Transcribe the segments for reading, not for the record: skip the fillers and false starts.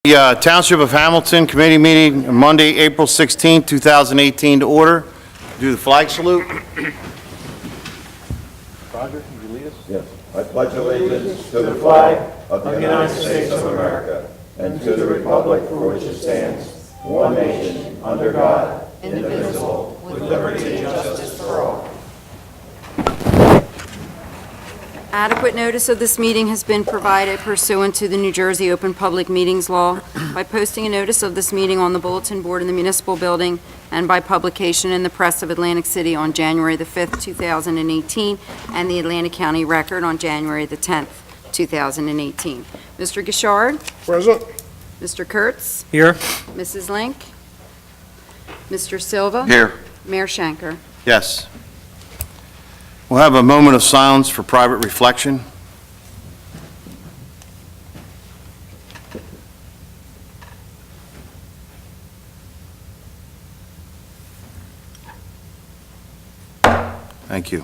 The Township of Hamilton Committee meeting Monday, April 16, 2018 to order. Do the flag salute. Roger, can you lead us? Yes. I pledge allegiance to the flag of the United States of America and to the republic for which it stands, one nation, under God, indivisible, with liberty and justice for all. Adequate notice of this meeting has been provided pursuant to the New Jersey Open Public Meetings Law by posting a notice of this meeting on the bulletin board in the municipal building and by publication in the press of Atlantic City on January the 5th, 2018, and the Atlantic County Record on January the 10th, 2018. Mr. Gishard? Present. Mr. Kurtz? Here. Mrs. Link? Mr. Silva? Here. Mayor Schenker? Yes. We'll have a moment of silence for private reflection. Thank you.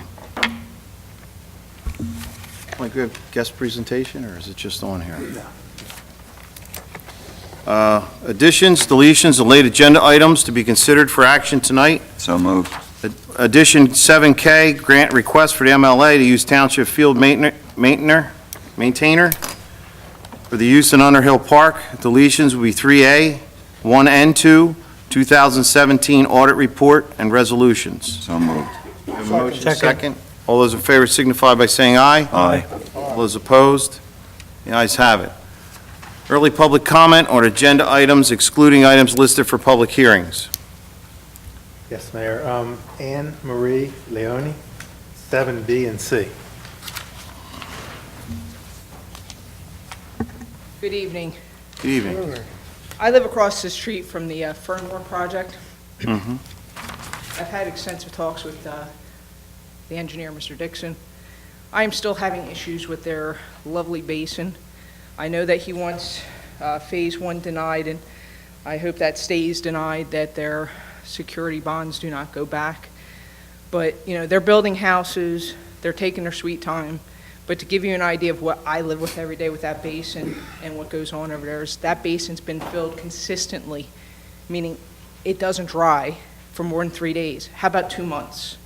Like we have guest presentation, or is it just on here? Additions, deletions, and late agenda items to be considered for action tonight. So moved. Addition 7K, grant request for the MLA to use Township Field maintainer for the use in Underhill Park. Deletions will be 3A, 1 and 2, 2017 audit report, and resolutions. So moved. We have a motion, second. All those in favor signify by saying aye. Aye. All those opposed? The ayes have it. Early public comment on agenda items excluding items listed for public hearings. Yes, Mayor. Anne Marie Leone, 7B and C. Good evening. Good evening. I live across the street from the Fernmore project. Mhm. I've had extensive talks with the engineer, Mr. Dixon. I am still having issues with their lovely basin. I know that he wants Phase 1 denied, and I hope that stays denied, that their security bonds do not go back. But, you know, they're building houses, they're taking their sweet time. But to give you an idea of what I live with every day with that basin and what goes on over there is that basin's been filled consistently, meaning it doesn't dry for more than 3 days. How about 2 months?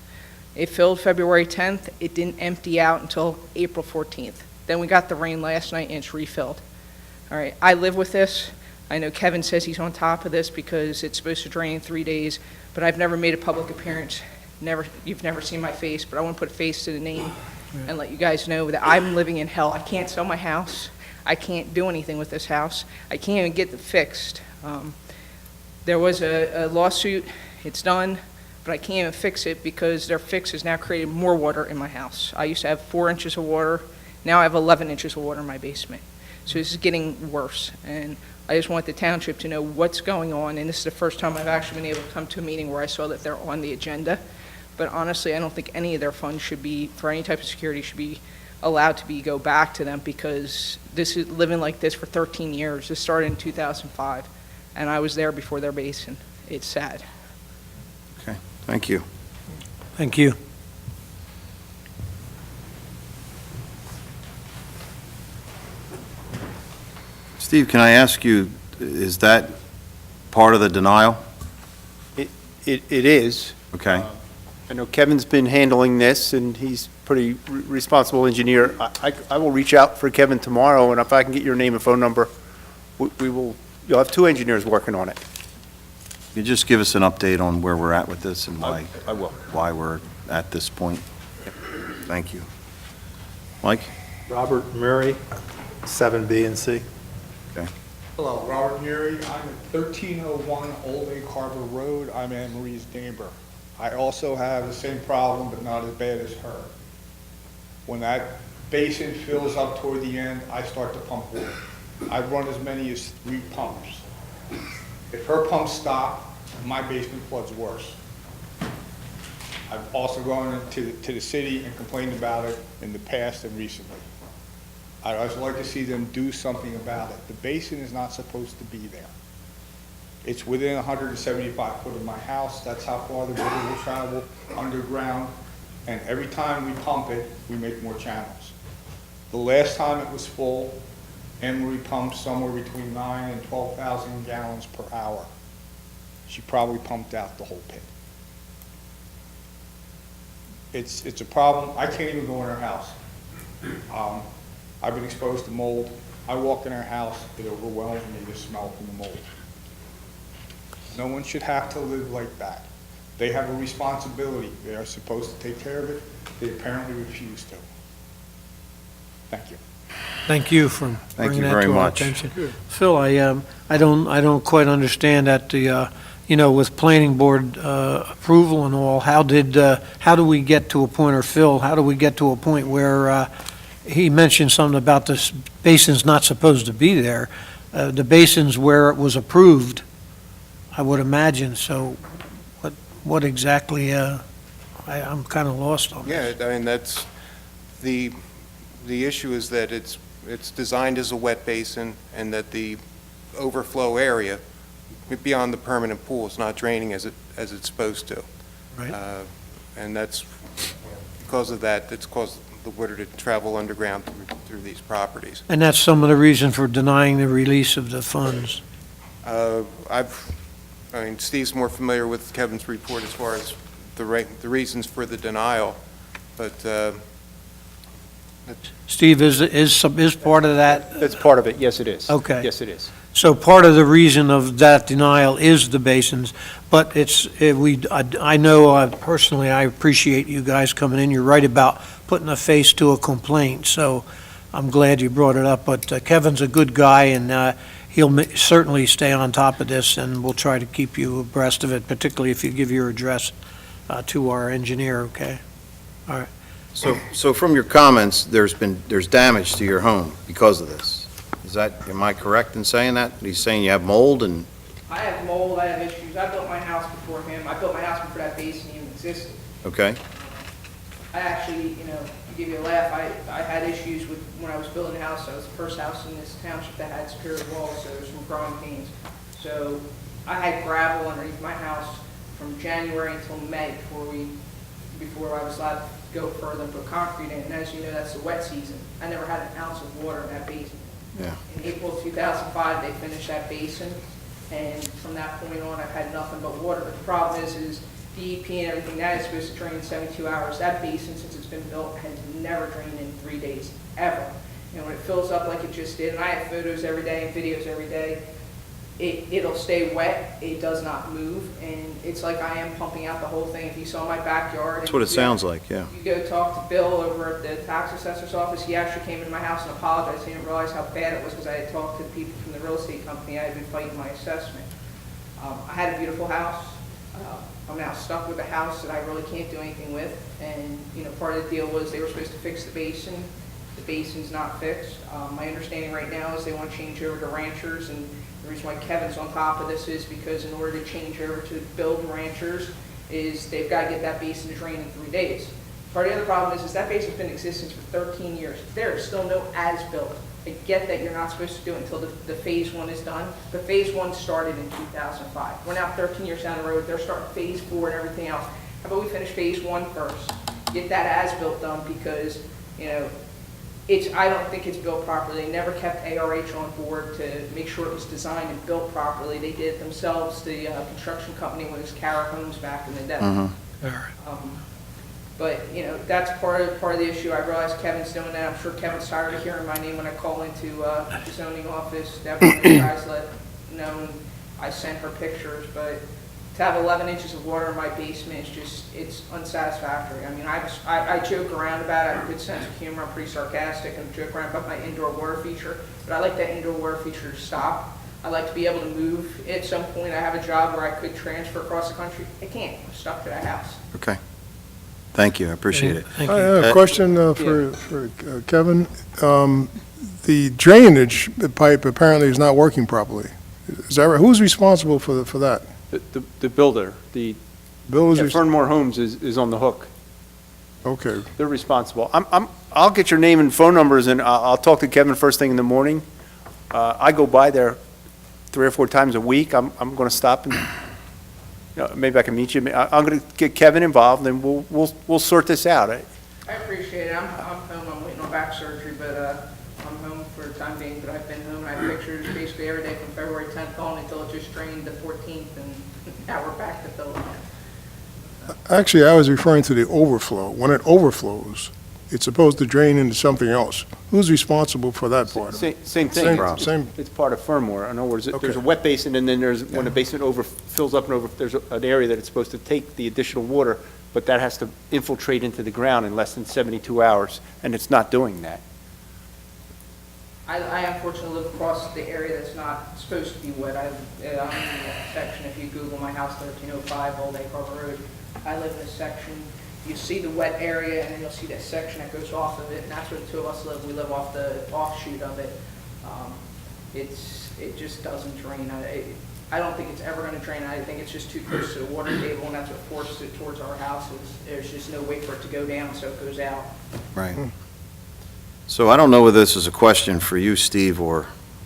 It filled February 10th, it didn't empty out until April 14th. Then we got the rain last night and it's refilled. All right, I live with this. I know Kevin says he's on top of this because it's supposed to drain in 3 days, but I've never made a public appearance. You've never seen my face, but I want to put a face to the name and let you guys know that I'm living in hell. I can't sell my house. I can't do anything with this house. I can't even get it fixed. There was a lawsuit. It's done, but I can't even fix it because their fix has now created more water in my house. I used to have 4 inches of water. Now I have 11 inches of water in my basement. So this is getting worse, and I just want the township to know what's going on, and this is the first time I've actually been able to come to a meeting where I saw that they're on the agenda. But honestly, I don't think any of their funds should be, for any type of security, should be allowed to go back to them, because this is living like this for 13 years. This started in 2005, and I was there before their basin. It's sad. Okay, thank you. Thank you. Steve, can I ask you, is that part of the denial? It is. Okay. I know Kevin's been handling this, and he's pretty responsible engineer. I will reach out for Kevin tomorrow, and if I can get your name and phone number, you'll have 2 engineers working on it. Could you just give us an update on where we're at with this and I will. why we're at this point? Thank you. Mike? Robert Murray, 7B and C. Hello, Robert Murray. I'm at 1301 Old Egg Harbor Road. I'm Anne Marie's neighbor. I also have the same problem, but not as bad as her. When that basin fills up toward the end, I start to pump water. I run as many as 3 pumps. If her pumps stop, my basement floods worse. I've also gone to the city and complained about it in the past and recently. I'd also like to see them do something about it. The basin is not supposed to be there. It's within 175 foot of my house. That's how far the water will travel underground. And every time we pump it, we make more channels. The last time it was full, Anne Marie pumps somewhere between 9 and 12,000 gallons per hour. She probably pumped out the whole pit. It's a problem. I can't even go in her house. I've been exposed to mold. I walk in her house, it overwhelms me, the smell from the mold. No one should have to live like that. They have a responsibility. They are supposed to take care of it. They apparently refuse to. Thank you. Thank you for Thank bringing you that very to our much. attention. Phil, I don't quite understand that, with planning board approval and all, how do we get to a point, or Phil, how do we get to a point where he mentioned something about this basin's not supposed to be there? The basin's where it was approved, I would imagine, so what exactly, I'm kind of lost on this. Yeah, I mean, that's, the issue is that it's designed as a wet basin, and that the overflow area beyond the permanent pool is not draining as it's supposed to. Right. And that's, because of that, that's caused the water to travel underground through these properties. And that's some of the reason for denying the release of the funds. Steve's more familiar with Kevin's report as far as the reasons for the denial, but Steve, is part of that? That's part of it, yes, it is. Okay. Yes, it is. So part of the reason of that denial is the basins, but I know personally, I appreciate you guys coming in. You're right about putting a face to a complaint, so I'm glad you brought it up. But Kevin's a good guy, and he'll certainly stay on top of this, and we'll try to keep you abreast of it, particularly if you give your address to our engineer, okay? All right. So from your comments, there's damage to your home because of this. Am I correct in saying that? He's saying you have mold and, I have mold, I have issues. I built my house before him. I built my house before that basin even existed. okay? I actually, to give you a laugh, I had issues with, when I was building a house, I was the first house in this township that had superior walls, so there's some growing pains. So I had gravel underneath my house from January until May before I was allowed to go further and put concrete in. And as you know, that's the wet season. I never had an ounce of water in that basin. Yeah. In April of 2005, they finished that basin, and from that point on, I've had nothing but water. But the problem is DEP and everything, that is supposed to drain in 72 hours. That basin, since it's been built, has never drained in 3 days, ever. And when it fills up like it just did, and I have photos every day and videos every day, it'll stay wet, it does not move, and it's like I am pumping out the whole thing. If you saw my backyard. That's what it sounds like, yeah. You go talk to Bill over at the tax assessor's office, he actually came into my house and apologized. He didn't realize how bad it was because I had talked to the people from the real estate company. I had been fighting my assessment. I had a beautiful house. I'm now stuck with a house that I really can't do anything with. And, part of the deal was they were supposed to fix the basin. The basin's not fixed. My understanding right now is they want to change over to ranchers, and the reason why Kevin's on top of this is because in order to change over to build ranchers is they've got to get that basin to drain in 3 days. Part of the other problem is that basin's been in existence for 13 years. There is still no as-built. I get that you're not supposed to do it until the phase 1 is done, but phase 1 started in 2005. We're now 13 years down the road. They're starting phase 4 and everything else. How about we finish phase 1 first? Get that as-built done because, I don't think it's built properly. They never kept ARH on board to make sure it was designed and built properly. They did it themselves. The construction company was Cara Homes back in the day. All right. But, that's part of the issue. I realize Kevin's doing that. I'm sure Kevin's tired of hearing my name when I call into the zoning office. Definitely, you guys let know. I sent her pictures, but to have 11 inches of water in my basement is it's unsatisfactory. I mean, I joke around about it. I have a good sense of humor. I'm pretty sarcastic and joke around about my indoor water feature, but I like that indoor water feature to stop. I like to be able to move. At some point, I have a job where I could transfer across the country. I can't. I'm stuck to that house. Okay. Thank you, I appreciate it. Thank I you. have a question for Kevin. The drainage pipe apparently is not working properly. Is that right? Who's responsible for that? The builder, Bill is, Fernmore Homes is on the hook. okay. They're responsible. I'll get your name and phone numbers, and I'll talk to Kevin first thing in the morning. I go by there 3 or 4 times a week. I'm going to stop and maybe I can meet you. I'm going to get Kevin involved, and we'll sort this out. I appreciate it. I'm home. I'm waiting on back surgery, but I'm home for time being that I've been home. I have pictures basically every day from February 10th on until it just drained the 14th, and now we're back to filling it. Actually, I was referring to the overflow. When it overflows, it's supposed to drain into something else. Who's responsible for that part of it? Same thing. Same, It's part of firmware. In other words, there's Okay. a wet basin, and then there's, when the basin fills up and there's an area that it's supposed to take the additional water, but that has to infiltrate into the ground in less than 72 hours, and it's not doing that. I unfortunately live across the area that's not supposed to be wet. I'm in that section, if you Google my house, 1305 Old Egg Harbor Road. I live in this section. You see the wet area, and then you'll see that section that goes off of it, and that's where the two of us live. We live off the offshoot of it. It just doesn't drain. I don't think it's ever going to drain. I think it's just too close to the water table, and that's what forces it towards our houses. There's just no way for it to go down, so it goes out. Right. So I don't know whether this is a question for you, Steve, or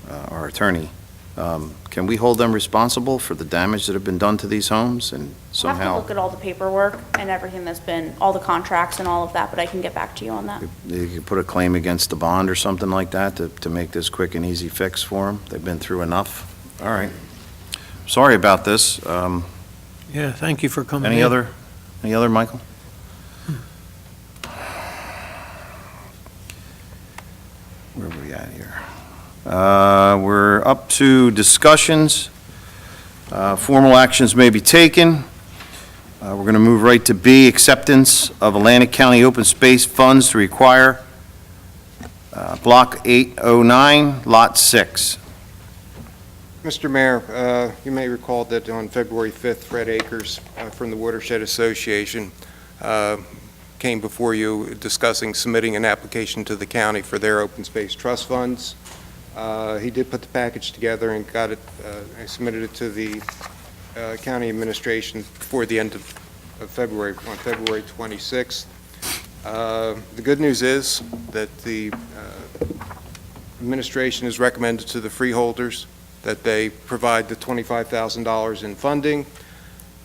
our attorney. Can we hold them responsible for the damage that have been done to these homes and I have to somehow? look at all the paperwork and everything that's been, all the contracts and all of that, but I can get back to you on that. You could put a claim against the bond or something like that to make this quick and easy fix for them? They've been through enough? All right. Sorry about this. Yeah, thank you for coming in. Any other, Michael? Where are we at here? We're up to discussions. Formal actions may be taken. We're going to move right to B, acceptance of Atlantic County open space funds to require Block 809, Lot 6. Mr. Mayor, you may recall that on February 5th, Fred Akers from the Watershed Association came before you discussing submitting an application to the county for their open space trust funds. He did put the package together and got it, submitted it to the county administration before the end of February, on February 26th. The good news is that the administration has recommended to the freeholders that they provide the $25,000 in funding.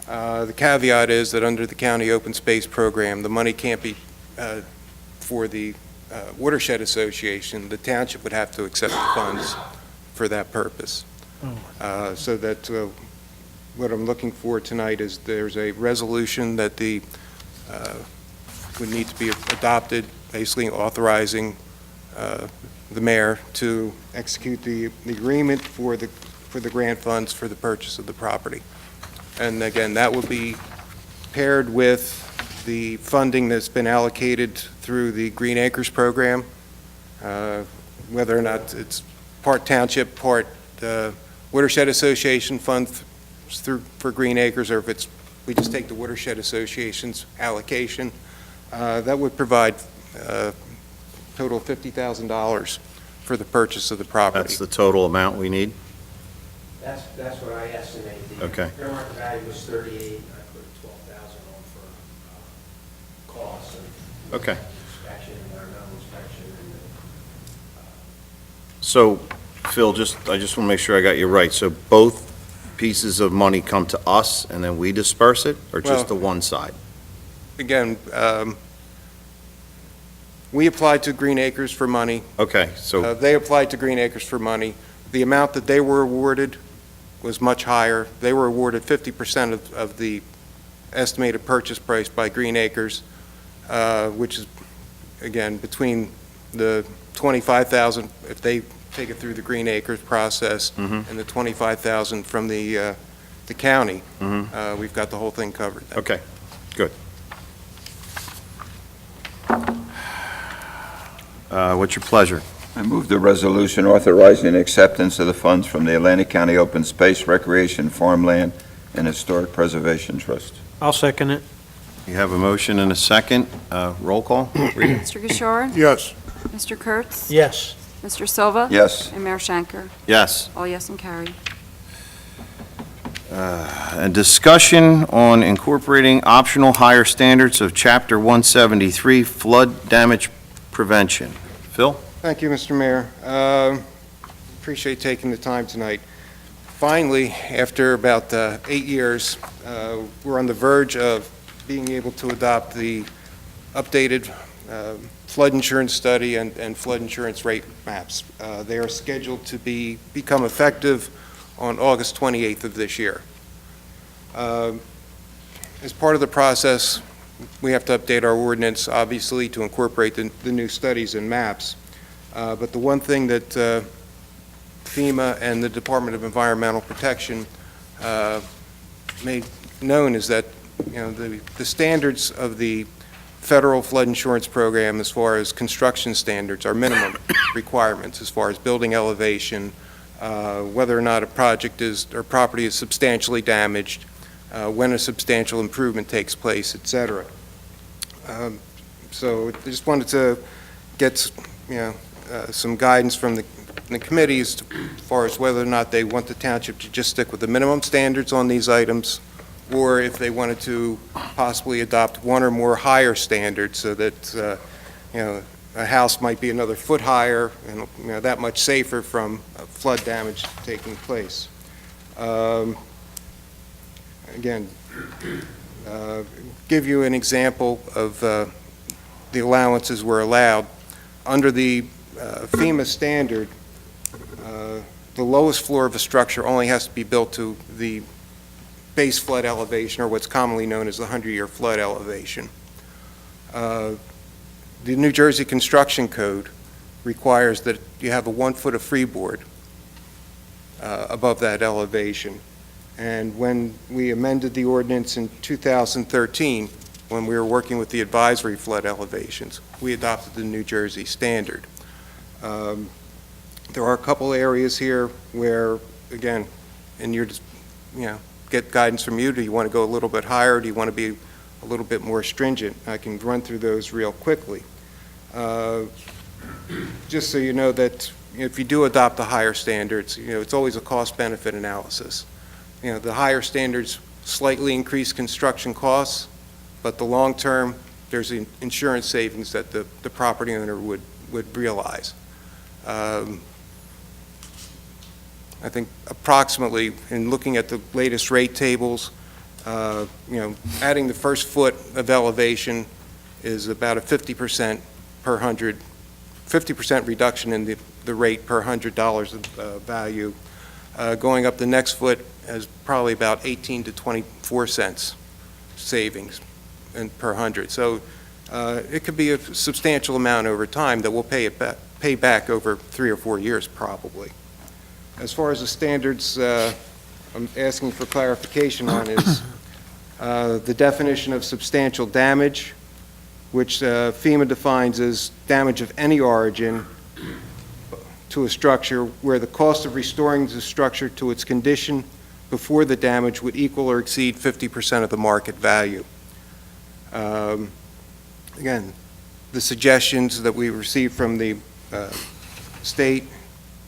The caveat is that under the county open space program, the money can't be for the Watershed Association. The township would have to accept the funds for that purpose. So that what I'm looking for tonight is there's a resolution that would need to be adopted, basically authorizing the mayor to execute the agreement for the grant funds for the purchase of the property. And again, that will be paired with the funding that's been allocated through the Green Acres program, whether or not it's part township, part Watershed Association fund for Green Acres, or if we just take the Watershed Association's allocation, that would provide total of $50,000 for the purchase of the property. That's the total amount we need? That's what I estimated. Okay. The fair market value was 38, and I put 12,000 on for costs and Okay. inspection and environmental inspection and So, Phil, I just want to make sure I got you right. So both pieces of money come to us and then we disperse it, or Well- just the one side? Again, we applied to Green Acres for money. Okay, so, They applied to Green Acres for money. The amount that they were awarded was much higher. They were awarded 50% of the estimated purchase price by Green Acres, which is, again, between the $25,000, if they take it through the Green Acres process, and the $25,000 from the county. We've got the whole thing covered. okay, good. What's your pleasure? I move the resolution authorizing acceptance of the funds from the Atlantic County Open Space, Recreation, Farmland, and Historic Preservation Trust. I'll second it. You have a motion and a second. Roll call? Rita? Mr. Gashard? yes. Mr. Kurtz? Yes. Mr. Silva? Yes. And Mayor Shanker? Yes. All yes and carried. A discussion on incorporating optional higher standards of Chapter 173 flood damage prevention. Phil? Thank you, Mr. Mayor. Appreciate taking the time tonight. Finally, after about 8 years, we're on the verge of being able to adopt the updated flood insurance study and flood insurance rate maps. They are scheduled to become effective on August 28th of this year. As part of the process, we have to update our ordinance, obviously, to incorporate the new studies and maps. But the one thing that FEMA and the Department of Environmental Protection made known is that, the standards of the federal flood insurance program as far as construction standards are minimum requirements as far as building elevation, whether or not a project or property is substantially damaged, when a substantial improvement takes place, et cetera. So I just wanted to get, some guidance from the committees as far as whether or not they want the township to just stick with the minimum standards on these items, or if they wanted to possibly adopt one or more higher standards so that, a house might be another foot higher and, that much safer from flood damage taking place. Again, give you an example of the allowances were allowed. Under the FEMA standard, the lowest floor of a structure only has to be built to the base flood elevation, or what's commonly known as the 100-year flood elevation. The New Jersey Construction Code requires that you have a 1 foot of freeboard above that elevation. And when we amended the ordinance in 2013, when we were working with the advisory flood elevations, we adopted the New Jersey standard. There are a couple areas here where, again, and you're just, get guidance from you. Do you want to go a little bit higher? Do you want to be a little bit more stringent? I can run through those real quickly. Just so you know that if you do adopt the higher standards, it's always a cost-benefit analysis. The higher standards slightly increase construction costs, but the long term, there's insurance savings that the property owner would realize. I think approximately, in looking at the latest rate tables, adding the first foot of elevation is about a 50% per 50% reduction in the rate per $100 of value. Going up the next foot is probably about 18 to 24 cents savings per 100. So it could be a substantial amount over time that will pay back over 3 or 4 years probably. As far as the standards I'm asking for clarification on is the definition of substantial damage, which FEMA defines as damage of any origin to a structure where the cost of restoring the structure to its condition before the damage would equal or exceed 50% of the market value. Again, the suggestions that we received from the state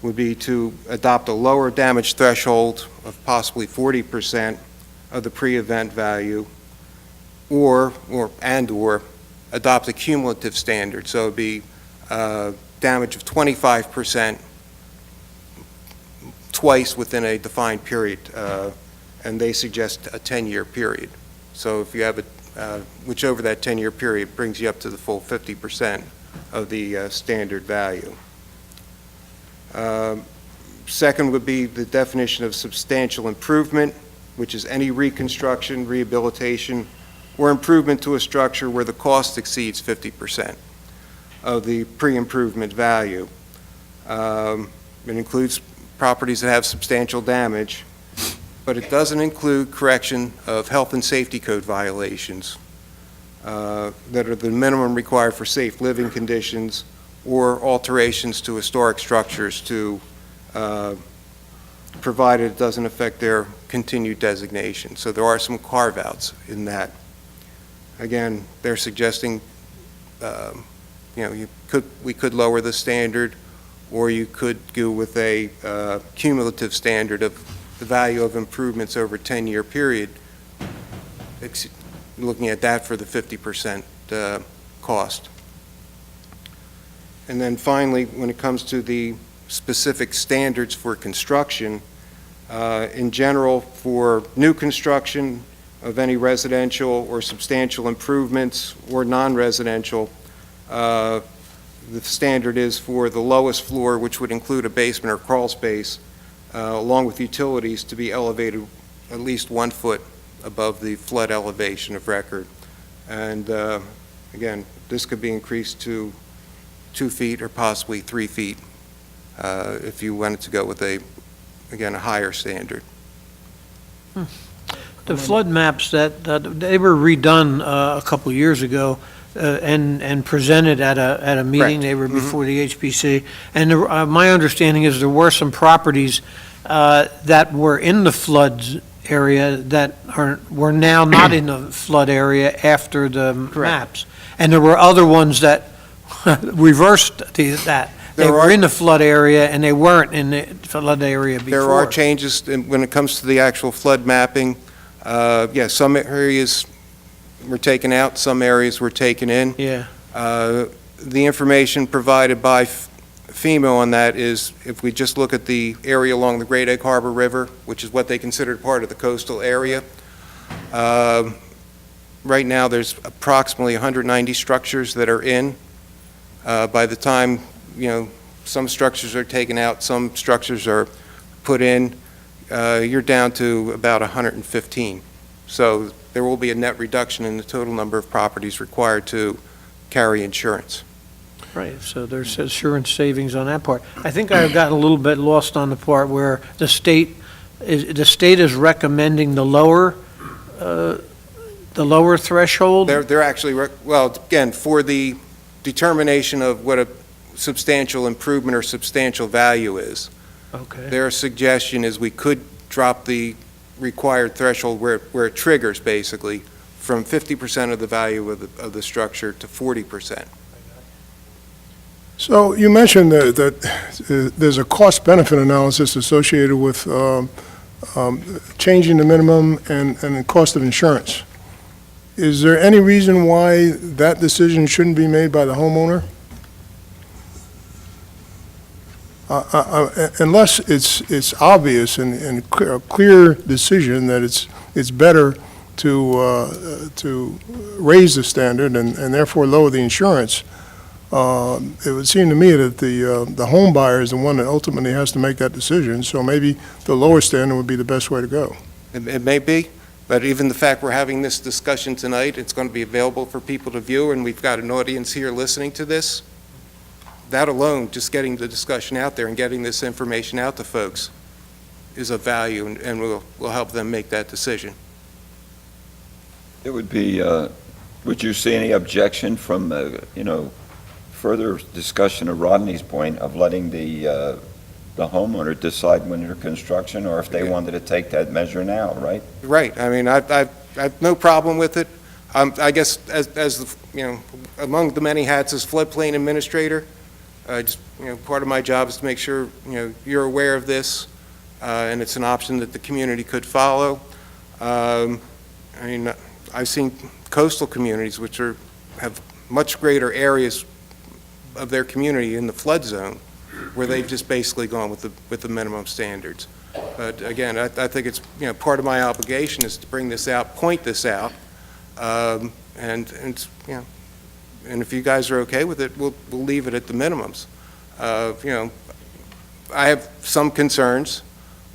would be to adopt a lower damage threshold of possibly 40% of the pre-event value, or adopt a cumulative standard. So it would be damage of 25% twice within a defined period, and they suggest a 10-year period. So if you have which over that 10-year period brings you up to the full 50% of the standard value. Second would be the definition of substantial improvement, which is any reconstruction, rehabilitation, or improvement to a structure where the cost exceeds 50% of the pre-improvement value. It includes properties that have substantial damage, but it doesn't include correction of health and safety code violations that are the minimum required for safe living conditions, or alterations to historic structures to provided it doesn't affect their continued designation. So there are some carve-outs in that. Again, they're suggesting, we could lower the standard, or you could go with a cumulative standard of the value of improvements over a 10-year period, looking at that for the 50% cost. And then finally, when it comes to the specific standards for construction, in general, for new construction of any residential or substantial improvements or non-residential, The standard is for the lowest floor, which would include a basement or crawl space, along with utilities, to be elevated at least 1 foot above the flood elevation of record. And again, this could be increased to 2 feet or possibly 3 feet if you wanted to go with a higher standard. The flood maps that they were redone a couple years ago and presented at a meeting. Correct. They were before the HPC. And my understanding is there were some properties that were in the flood area that were now not in the flood area after the maps. And there were other ones that reversed that. They were in the flood area and they weren't in the flood area before. There are changes when it comes to the actual flood mapping. Some areas were taken out, some areas were taken in. Yeah. The information provided by FEMA on that is, if we just look at the area along the Great Egg Harbor River, which is what they considered part of the coastal area, right now there's approximately 190 structures that are in. By the time, some structures are taken out, some structures are put in, you're down to about 115. So there will be a net reduction in the total number of properties required to carry insurance. Right, so there's insurance savings on that part. I think I got a little bit lost on the part where the state is recommending the lower threshold? They're actually, again, for the determination of what a substantial improvement or substantial value is. Okay. Their suggestion is we could drop the required threshold where it triggers, basically, from 50% of the value of the structure to 40%. So you mentioned that there's a cost-benefit analysis associated with changing the minimum and the cost of insurance. Is there any reason why that decision shouldn't be made by the homeowner? Unless it's obvious and a clear decision that it's better to raise the standard and therefore lower the insurance, it would seem to me that the home buyer is the one that ultimately has to make that decision, so maybe the lower standard would be the best way to go. It may be, but even the fact we're having this discussion tonight, it's going to be available for people to view, and we've got an audience here listening to this. That alone, just getting the discussion out there and getting this information out to folks is of value, and will help them make that decision. It would be, would you see any objection from, further discussion of Rodney's point of letting the homeowner decide when their construction, or if they wanted to take that measure now, right? Right. I mean, I've no problem with it. I guess as among the many hats as floodplain administrator, part of my job is to make sure, you're aware of this, and it's an option that the community could follow. I've seen coastal communities which have much greater areas of their community in the flood zone, where they've just basically gone with the minimum standards. But again, I think it's, part of my obligation is to bring this out, point this out, and if you guys are okay with it, we'll leave it at the minimums. I have some concerns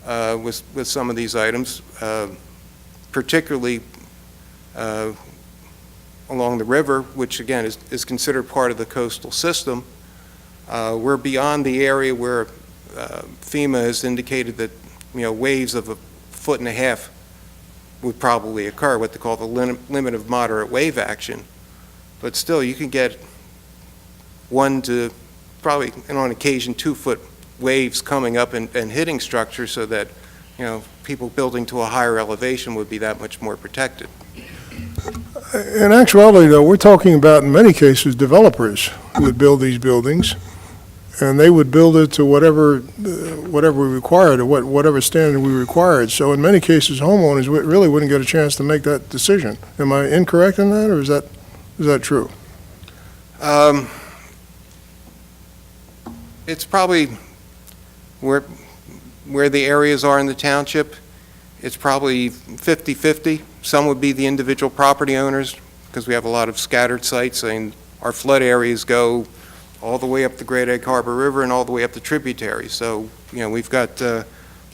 with some of these items, particularly along the river, which again is considered part of the coastal system. We're beyond the area where FEMA has indicated that waves of 1.5 feet would probably occur, what they call the limit of moderate wave action. But still, you can get 1 to probably, and on occasion, 2-foot waves coming up and hitting structures, so that people building to a higher elevation would be that much more protected. In actuality, though, we're talking about, in many cases, developers who would build these buildings, and they would build it to whatever we required, or whatever standard we required. So in many cases, homeowners really wouldn't get a chance to make that decision. Am I incorrect in that, or is that true? It's probably where the areas are in the township. It's probably 50-50. Some would be the individual property owners, because we have a lot of scattered sites, and our flood areas go all the way up the Great Egg Harbor River and all the way up the tributaries. So, we've got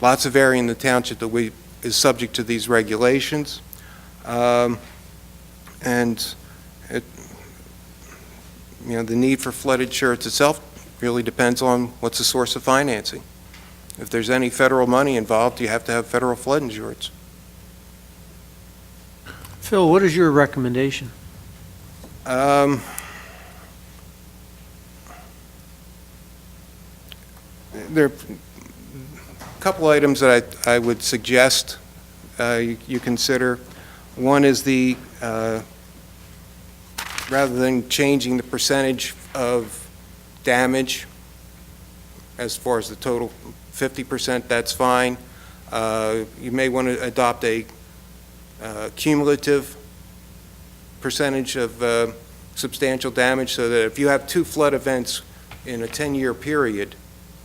lots of area in the township that is subject to these regulations. And the need for flood insurance itself really depends on what's the source of financing. If there's any federal money involved, you have to have federal flood insurance. Phil, what is your recommendation? There are a couple items that I would suggest you consider. One is rather than changing the percentage of damage as far as the total 50%, that's fine. You may want to adopt a cumulative percentage of substantial damage, so that if you have 2 flood events in a 10-year period,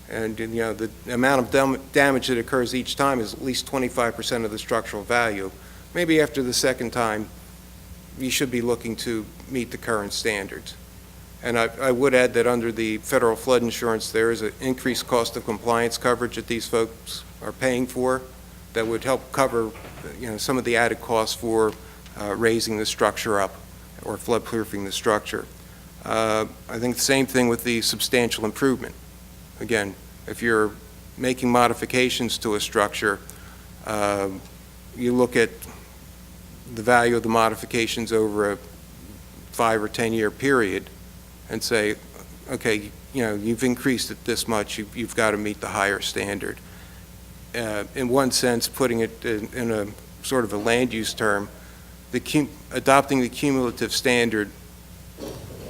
and the amount of damage that occurs each time is at least 25% of the structural value, maybe after the second time, you should be looking to meet the current standards. And I would add that under the federal flood insurance, there is an increased cost of compliance coverage that these folks are paying for that would help cover, some of the added costs for raising the structure up or flood-proofing the structure. I think the same thing with the substantial improvement. Again, if you're making modifications to a structure, you look at the value of the modifications over a 5 or 10-year period and say, okay, you've increased it this much, you've got to meet the higher standard. In one sense, putting it in a sort of a land use term, adopting the cumulative standard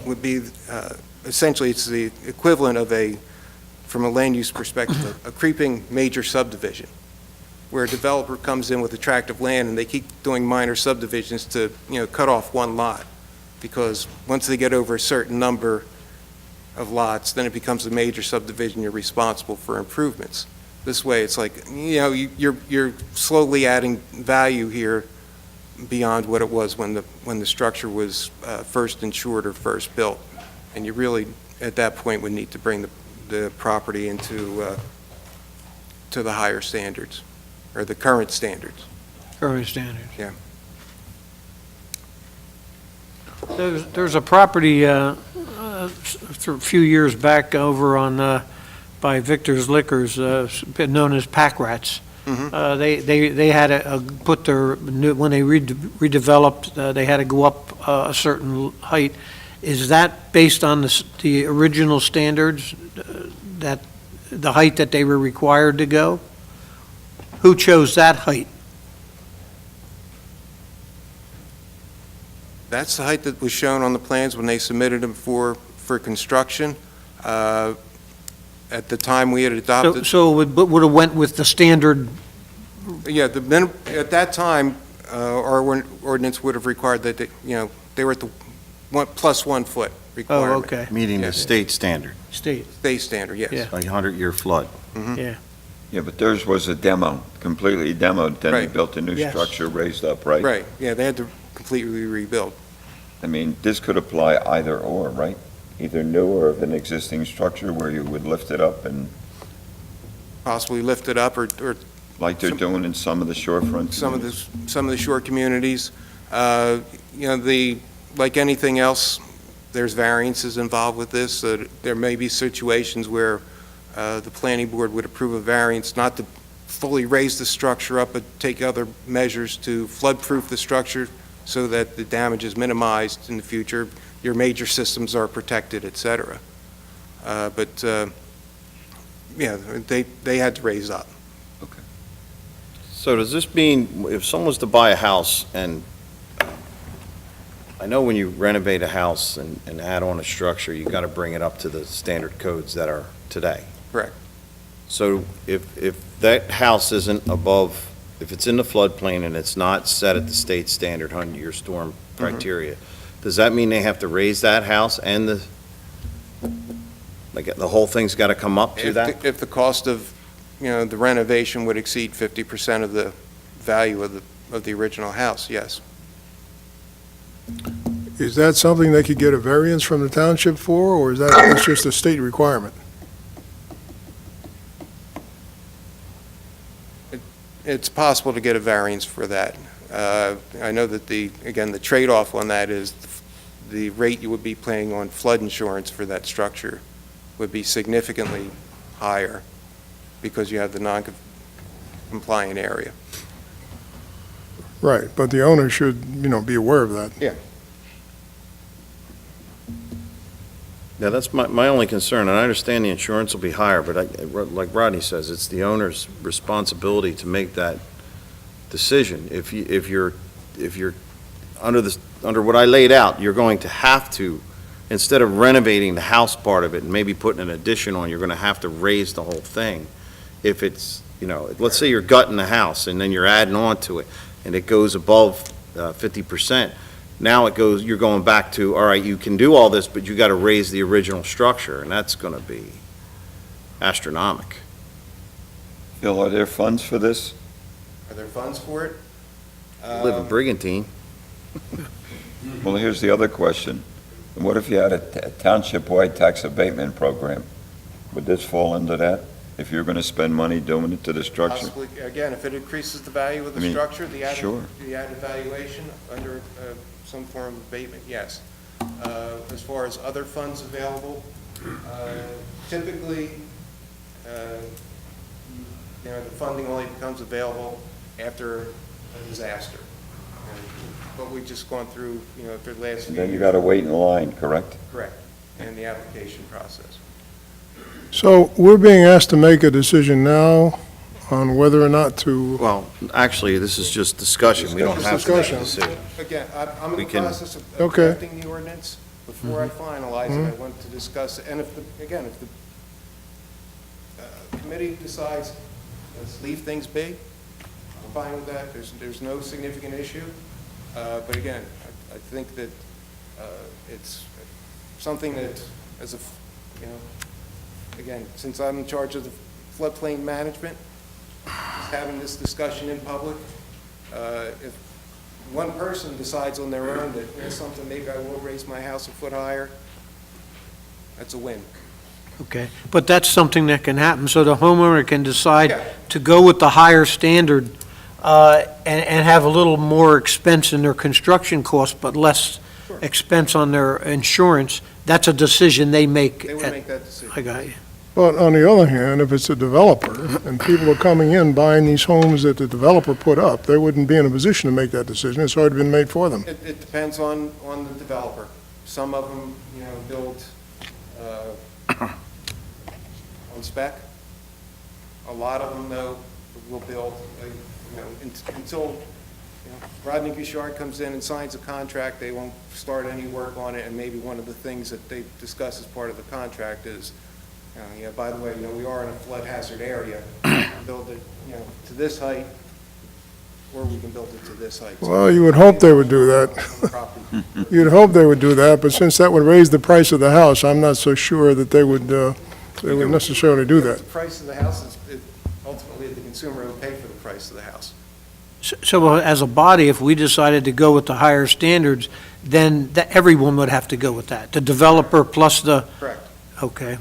would be essentially, it's the equivalent of from a land use perspective, a creeping major subdivision, where a developer comes in with a tract of land and they keep doing minor subdivisions to, cut off one lot. Because once they get over a certain number of lots, then it becomes a major subdivision, you're responsible for improvements. This way, it's like, you're slowly adding value here beyond what it was when the structure was first insured or first built. And you really, at that point, would need to bring the property into to the higher standards, or the current standards. Current standards. Yeah. There's a property a few years back over on by Victor's Liquors, known as Pack Rats. Mhm. They had to put when they redeveloped, they had to go up a certain height. Is that based on the original standards, that the height that they were required to go? Who chose that height? That's the height that was shown on the plans when they submitted them for construction. At the time we had adopted. So it would have went with the standard? Yeah, at that time, our ordinance would have required that, they were at the plus 1 foot requirement. Oh, okay. Meeting the state standard, State, State standard, yes. Yeah. a 100-year flood. yeah. Yeah, but theirs was a demo, completely demoed, then they Right. built a new Yes. structure raised up, right? Right, yeah, they had to completely rebuild. I mean, this could apply either or, right? Either new or of an existing structure where you would lift it up and, Possibly lift it up or like they're doing in some of the shorefront. some of the shore communities. Like anything else, there's variances involved with this. There may be situations where the planning board would approve a variance not to fully raise the structure up, but take other measures to flood-proof the structure so that the damage is minimized in the future. Your major systems are protected, et cetera. They had to raise up. So does this mean, if someone was to buy a house, and I know when you renovate a house and add on a structure, you got to bring it up to the standard codes that are today? Correct. So if that house isn't above, if it's in the floodplain and it's not set at the state standard 100-year storm criteria, does that mean they have to raise that house and the whole thing's got to come up to that? If the cost of, the renovation would exceed 50% of the value of the original house, yes. Is that something they could get a variance from the township for, or is that, it's just a state requirement? It's possible to get a variance for that. I know that again, the trade-off on that is the rate you would be paying on flood insurance for that structure would be significantly higher because you have the non-compliant area. Right, but the owner should, be aware of that. Yeah, that's my only concern, and I understand the insurance will be higher, but like Rodney says, it's the owner's responsibility to make that decision. If you're under what I laid out, you're going to have to, instead of renovating the house part of it and maybe putting an addition on, you're going to have to raise the whole thing. If it's, let's say you're gutting the house and then you're adding on to it, and it goes above 50%. Now you're going back to, all right, you can do all this, but you got to raise the original structure, and that's going to be astronomical. Phil, are there funds for this? Are there funds for it? Live in Brigantine. Well, here's the other question. What if you had a township-wide tax abatement program? Would this fall under that? If you're going to spend money doing it to the structure? Possibly, again, if it increases the value of the structure, the added valuation under some form of abatement, yes. As far as other funds available, typically, the funding only becomes available after a disaster. But we've just gone through, the last few And then you years. got to wait in line, correct? Correct, in the application process. So we're being asked to make a decision now on whether or not to, Well, actually, this is just discussion. We don't have to make a Discussion. decision. Again, I'm in We the can- process of Okay. drafting the ordinance. Before I finalize it, I want to discuss, it. And if the committee decides, let's leave things be, I'm fine with that. There's no significant issue. But again, I think that it's something that, again, since I'm in charge of the floodplain management, just having this discussion in public, if one person decides on their own that there's something, maybe I will raise my house a foot higher, that's a win. Okay, but that's something that can happen, so the homeowner can decide Yeah. to go with the higher standard and have a little more expense in their construction costs, but less Sure. expense on their insurance. That's a decision they make. They would make that decision. I got you. but on the other hand, if it's a developer and people are coming in buying these homes that the developer put up, they wouldn't be in a position to make that decision. It's already been made for them. It depends on the developer. Some of them, build on spec. A lot of them, though, will build, until Rodney Bouchard comes in and signs a contract, they won't start any work on it, and maybe one of the things that they discuss as part of the contract is, by the way, we are in a flood hazard area, build it, to this height, or we can build it to this height. So Well, you would hope they would do that. property. You'd hope they would do that, but since that would raise the price of the house, I'm not so sure that they would necessarily do that. The price of the house is ultimately the consumer will pay for the price of the house. So as a body, if we decided to go with the higher standards, then everyone would have to go with that, the developer plus the, Correct. okay.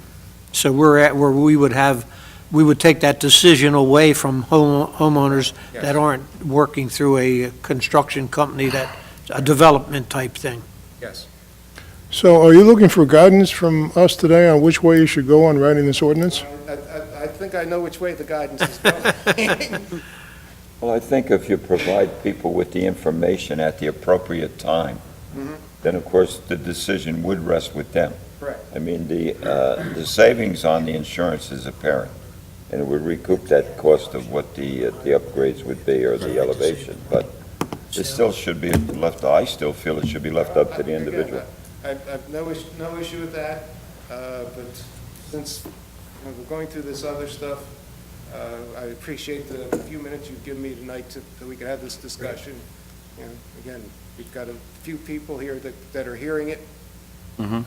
So we're at where we would take that decision away from homeowners Yes. that aren't working through a construction company, a development type thing. Yes. So are you looking for guidance from us today on which way you should go on writing this ordinance? I think I know which way the guidance is going. Well, I think if you provide people with the information at the appropriate time, then of course the decision would rest with them. Correct. I mean, the savings on the insurance is apparent, and it would recoup that cost of what the upgrades would be or the elevation, but it still should be left, I still feel it should be left up to the individual. I have no issue with that, but since we're going through this other stuff, I appreciate the few minutes you've given me tonight so we can have this discussion. Again, we've got a few people here that are hearing it, and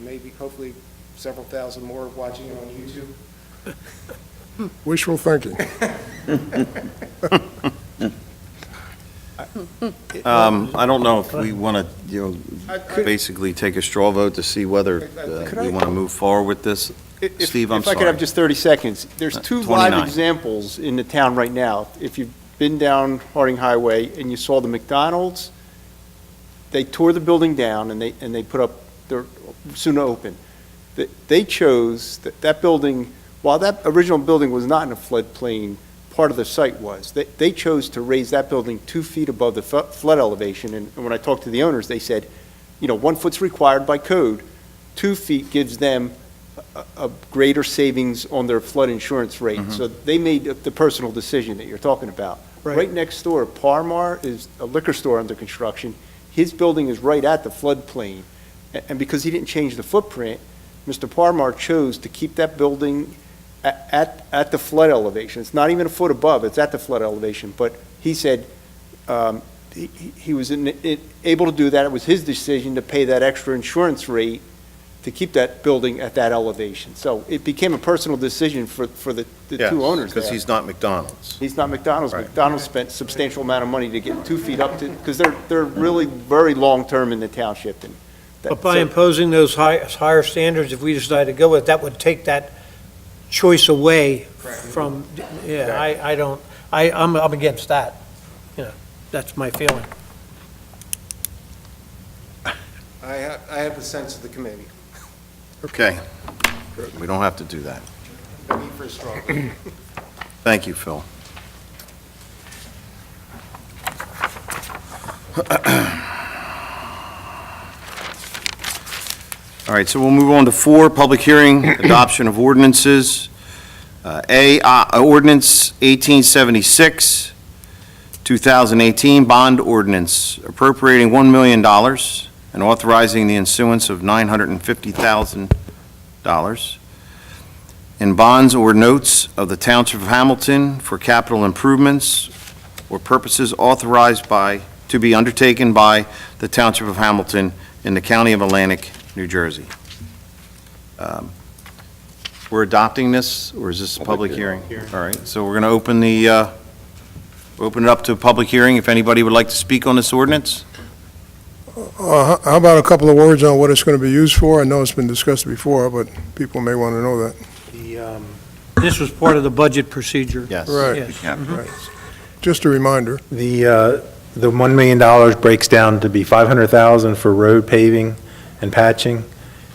maybe hopefully several thousand more watching it on YouTube. Wishful thinking. I don't know if we want to, basically take a straw vote to see whether Could we I- want to move forward with this. If- Steve, I'm If I could have sorry. just 30 seconds. There's two live 29. examples in the town right now. If you've been down Harding Highway and you saw the McDonald's, they tore the building down and they put up, they're soon to open. They chose, that building, while that original building was not in a floodplain, part of the site was. They chose to raise that building 2 feet above the flood elevation, and when I talked to the owners, they said, 1 foot's required by code, 2 feet gives them a greater savings on their flood insurance rate. So they made the personal decision that you're talking about. Right next door, Parmar is a liquor store under construction. His building is right at the floodplain, and because he didn't change the footprint, Mr. Parmar chose to keep that building at the flood elevation. It's not even a foot above, it's at the flood elevation, but he said he was able to do that. It was his decision to pay that extra insurance rate to keep that building at that elevation. So it became a personal decision for the two owners there. Because he's not McDonald's. He's not McDonald's. Right. McDonald's spent substantial amount of money to get 2 feet up to, because they're really very long-term in the township. And But by imposing those higher standards, if we decide to go with, that would take that choice away from, I'm against that. That's my feeling. I have the sense of the committee. Okay. We don't have to do that. No need for a straw. Thank you, Phil. All right, so we'll move on to 4, public hearing, adoption of ordinances. Ordinance 1876, 2018, bond ordinance appropriating $1 million and authorizing the issuance of $950,000 in bonds or notes of the Township of Hamilton for capital improvements or purposes authorized to be undertaken by the Township of Hamilton in the County of Atlantic, New Jersey. We're adopting this, or is this a public hearing? All right, so we're going to open it up to a public hearing. If anybody would like to speak on this ordinance? How about a couple of words on what it's going to be used for? I know it's been discussed before, but people may want to know that. This was part of the budget procedure. Yes. Right. Yes. Right. Just a reminder. The $1 million breaks down to be $500,000 for road paving and patching.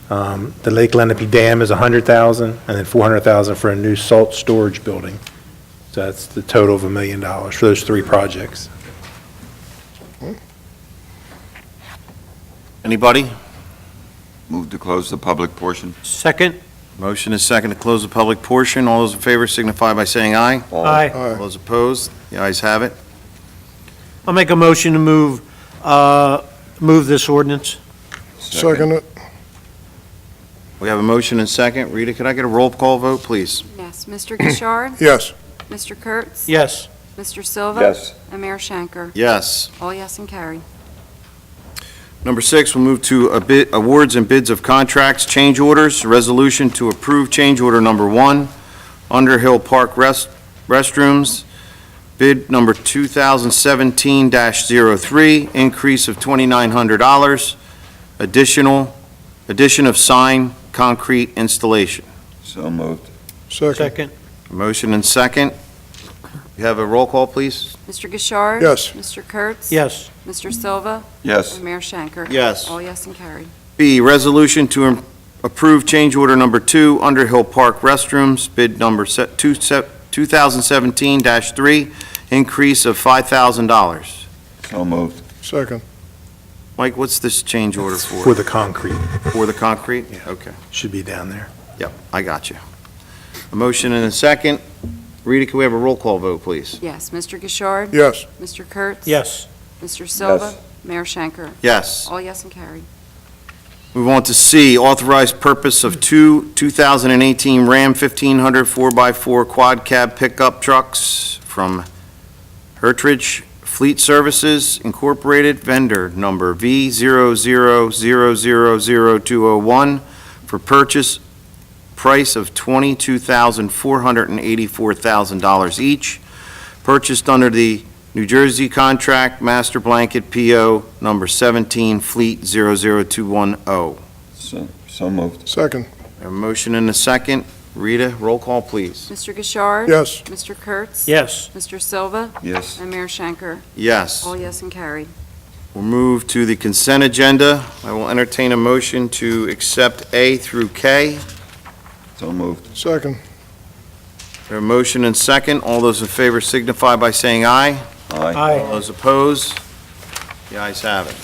The Lake Lenape Dam is $100,000, and then $400,000 for a new salt storage building. So that's the total of $1 million for those 3 projects. Anybody? Move to close the public portion. Second? Motion is second to close the public portion. All those in favor signify by saying aye. Aye. All those opposed? The ayes have it. I'll make a motion to move this ordinance. Second it. We have a motion and second. Rita, could I get a roll call vote, please? Yes, Mr. Gishard? Yes. Mr. Kurtz? Yes. Mr. Silva? Yes. And Mayor Shanker? Yes. All yes and carried. Number 6, we'll move to awards and bids of contracts, change orders, resolution to approve change order number 1, Underhill Park restrooms, bid number 2017-03, increase of $2,900, addition of sign concrete installation. So moved. Second. Motion and second. You have a roll call, please? Mr. Gishard? Yes. Mr. Kurtz? Yes. Mr. Silva? Yes. And Mayor Shanker? Yes. All yes and carried. B, resolution to approve change order number 2, Underhill Park restrooms, bid number 2017-3, increase of $5,000. So moved. Second. Mike, what's this change order for? For the concrete, For the concrete? Yeah. Okay. should be down there. Yep, I got you. A motion and a second. Rita, can we have a roll call vote, please? Yes, Mr. Gishard? Yes. Mr. Kurtz? Yes. Mr. Silva? Yes. Mayor Shanker? Yes. All yes and carried. Move on to C, authorized purpose of 2018 Ram 1500 4x4 quad cab pickup trucks from Hertridge Fleet Services Incorporated, vendor number V000000201, for purchase price of $22,484,000 each, purchased under the New Jersey Contract Master Blanket PO number 17 Fleet 00210. So moved. Second. A motion and a second. Rita, roll call, please. Mr. Gishard? Yes. Mr. Kurtz? Yes. Mr. Silva? Yes. And Mayor Shanker? Yes. All yes and carried. We'll move to the consent agenda. I will entertain a motion to accept A through K. So moved. Second. There a motion and second. All those in favor signify by saying aye. Aye. All those opposed? The ayes have it.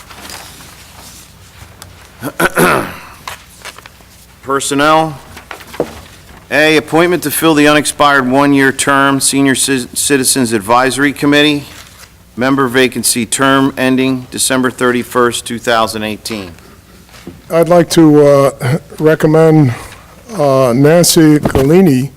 Personnel. A, appointment to fill the unexpired one-year term, Senior Citizens Advisory Committee. Member vacancy, term ending December 31st, 2018. I'd like to recommend Nancy Collini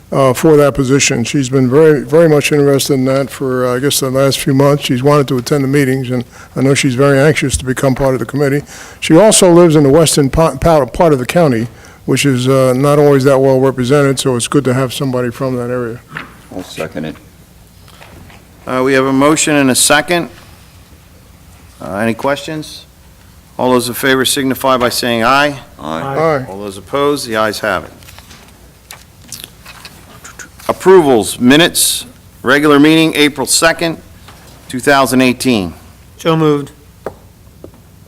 for that position. She's been very, very much interested in that for, I guess, the last few months. She's wanted to attend the meetings, and I know she's very anxious to become part of the committee. She also lives in the western part of the county, which is not always that well represented, so it's good to have somebody from that area. I'll second it. We have a motion and a second. Any questions? All those in favor signify by saying aye. Aye. All those opposed, the ayes have it. Approvals, minutes, regular meeting, April 2nd, 2018. So moved.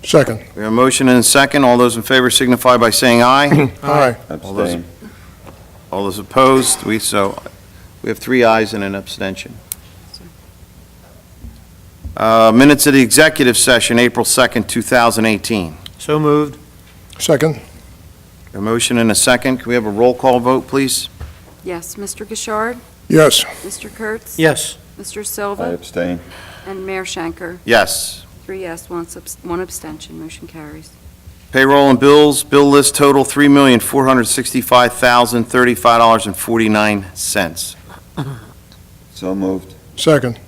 Second. We have a motion and a second. All those in favor signify by saying aye. Aye. Abstain. All those opposed, we have 3 ayes and an abstention. Minutes of the executive session, April 2nd, 2018. So moved. Second. A motion and a second. Can we have a roll call vote, please? Yes, Mr. Gishard? Yes. Mr. Kurtz? Yes. Mr. I Silva? abstain. And Mayor Shanker? Yes. 3 yes, 1 abstention, motion carries. Payroll and bills, bill list total $3,465,035.49. So moved. Second.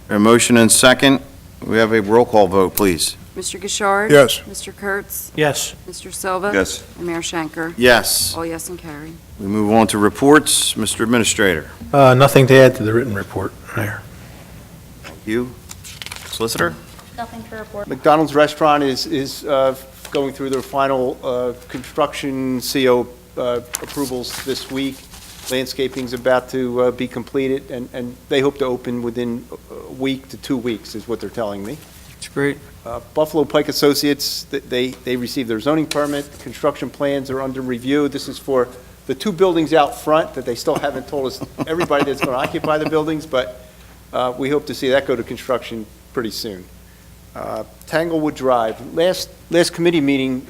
A motion and second. We have a roll call vote, please. Mr. Gishard? Yes. Mr. Kurtz? Yes. Mr. Silva? Yes. And Mayor Shanker? Yes. All yes and carried. We move on to reports. Mr. Administrator. Nothing to add to the written report, Mayor. You, Solicitor? Nothing to report. McDonald's Restaurant is going through their final construction CO approvals this week. Landscaping's about to be completed, and they hope to open within a week to 2 weeks, is what they're telling me. It's great. Buffalo Pike Associates, they received their zoning permit, construction plans are under review. This is for the 2 buildings out front that they still haven't told us everybody that's going to occupy the buildings, but we hope to see that go to construction pretty soon. Tanglewood Drive, last committee meeting,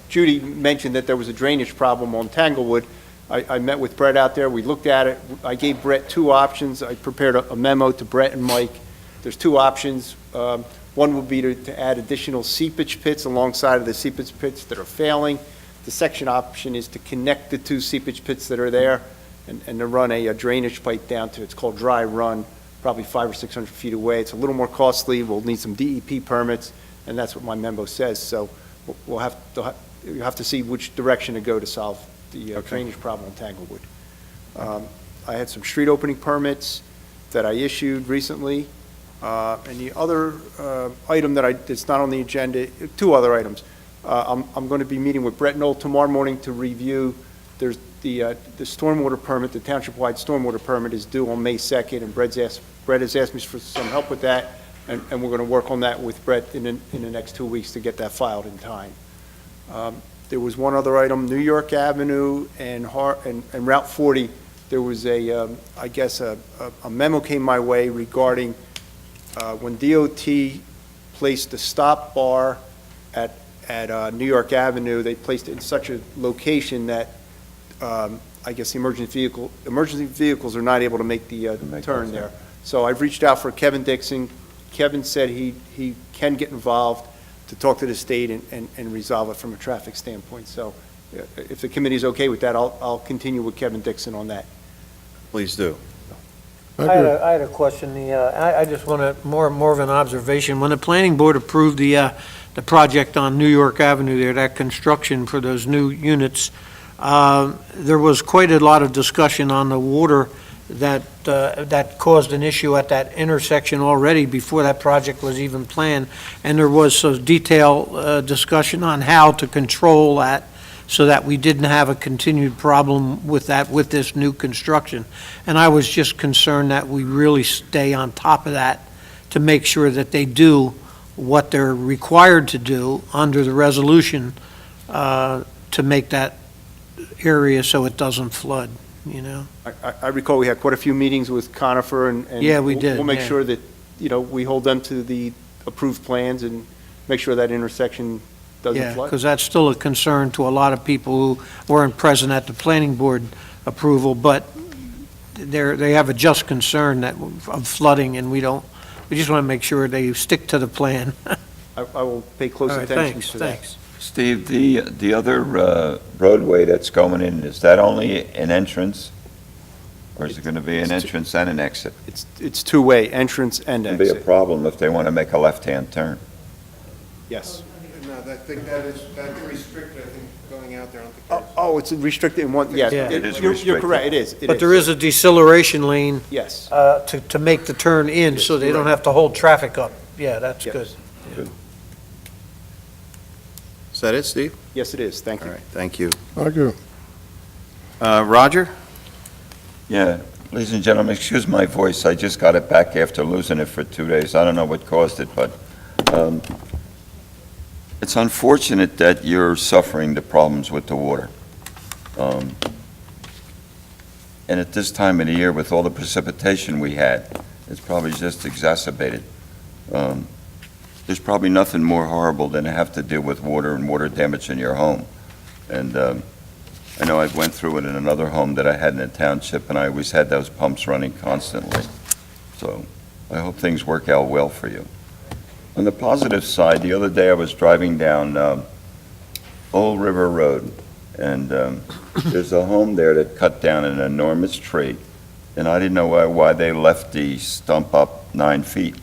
Judy mentioned that there was a drainage problem on Tanglewood. I met with Brett out there, we looked at it, I gave Brett 2 options, I prepared a memo to Brett and Mike. There's 2 options. One would be to add additional seepage pits alongside of the seepage pits that are failing. The second option is to connect the 2 seepage pits that are there and to run a drainage pipe down to, it's called dry run, probably 500 or 600 feet away. It's a little more costly, we'll need some DEP permits, and that's what my memo says. So we'll have to see which direction to go to solve the drainage problem in Tanglewood. I had some street opening permits that I issued recently. And the other item that's not on the agenda, 2 other items. I'm going to be meeting with Brett Knoll tomorrow morning to review. There's the stormwater permit, the township-wide stormwater permit is due on May 2nd, and Brett has asked me for some help with that, and we're going to work on that with Brett in the next 2 weeks to get that filed in time. There was one other item, New York Avenue and Route 40. There was I guess a memo came my way regarding when DOT placed the stop bar at New York Avenue, they placed it in such a location that I guess the emergency vehicles are not able to make the turn there. So I've reached out for Kevin Dixon. Kevin said he can get involved to talk to the state and resolve it from a traffic standpoint. So if the committee's okay with that, I'll continue with Kevin Dixon on that. Please do. I had a question. I just want more of an observation. When the planning board approved the project on New York Avenue there, that construction for those new units, there was quite a lot of discussion on the water that caused an issue at that intersection already before that project was even planned. And there was some detailed discussion on how to control that so that we didn't have a continued problem with that, with this new construction. And I was just concerned that we really stay on top of that to make sure that they do what they're required to do under the resolution to make that area so it doesn't flood, you know? I recall we had quite a few meetings with Conifer, and Yeah, we did, we'll make yeah. sure that, we hold them to the approved plans and make sure that intersection doesn't Yeah, flood. because that's still a concern to a lot of people who weren't present at the planning board approval, but they have a just concern that, of flooding, and we just want to make sure they stick to the plan. I will pay close All right, attention thanks, to that. thanks. Steve, the other roadway that's going in, is that only an entrance? Or is it going to be an entrance and an exit? It's two-way, entrance and It'd be a exit. problem if they want to make a left-hand turn. Yes. No, I think that's restricted, I think, going out there, I don't think Oh, it's restricted in one, yes. Yeah. It is You're restricted. correct, it is. But there is a deceleration lane Yes. to make the turn in, so they don't have to hold traffic up. Yeah, that's Yes. good. Is that it, Steve? Yes, it is. Thank All you. right, thank you. Thank you. Roger? Yeah, ladies and gentlemen, excuse my voice, I just got it back after losing it for 2 days. I don't know what caused it, but it's unfortunate that you're suffering the problems with the water. And at this time of the year, with all the precipitation we had, it's probably just exacerbated. There's probably nothing more horrible than to have to deal with water and water damage in your home. And I know I went through it in another home that I had in the township, and I always had those pumps running constantly. So I hope things work out well for you. On the positive side, the other day I was driving down Old River Road, and there's a home there that cut down an enormous tree, and I didn't know why they left the stump up 9 feet.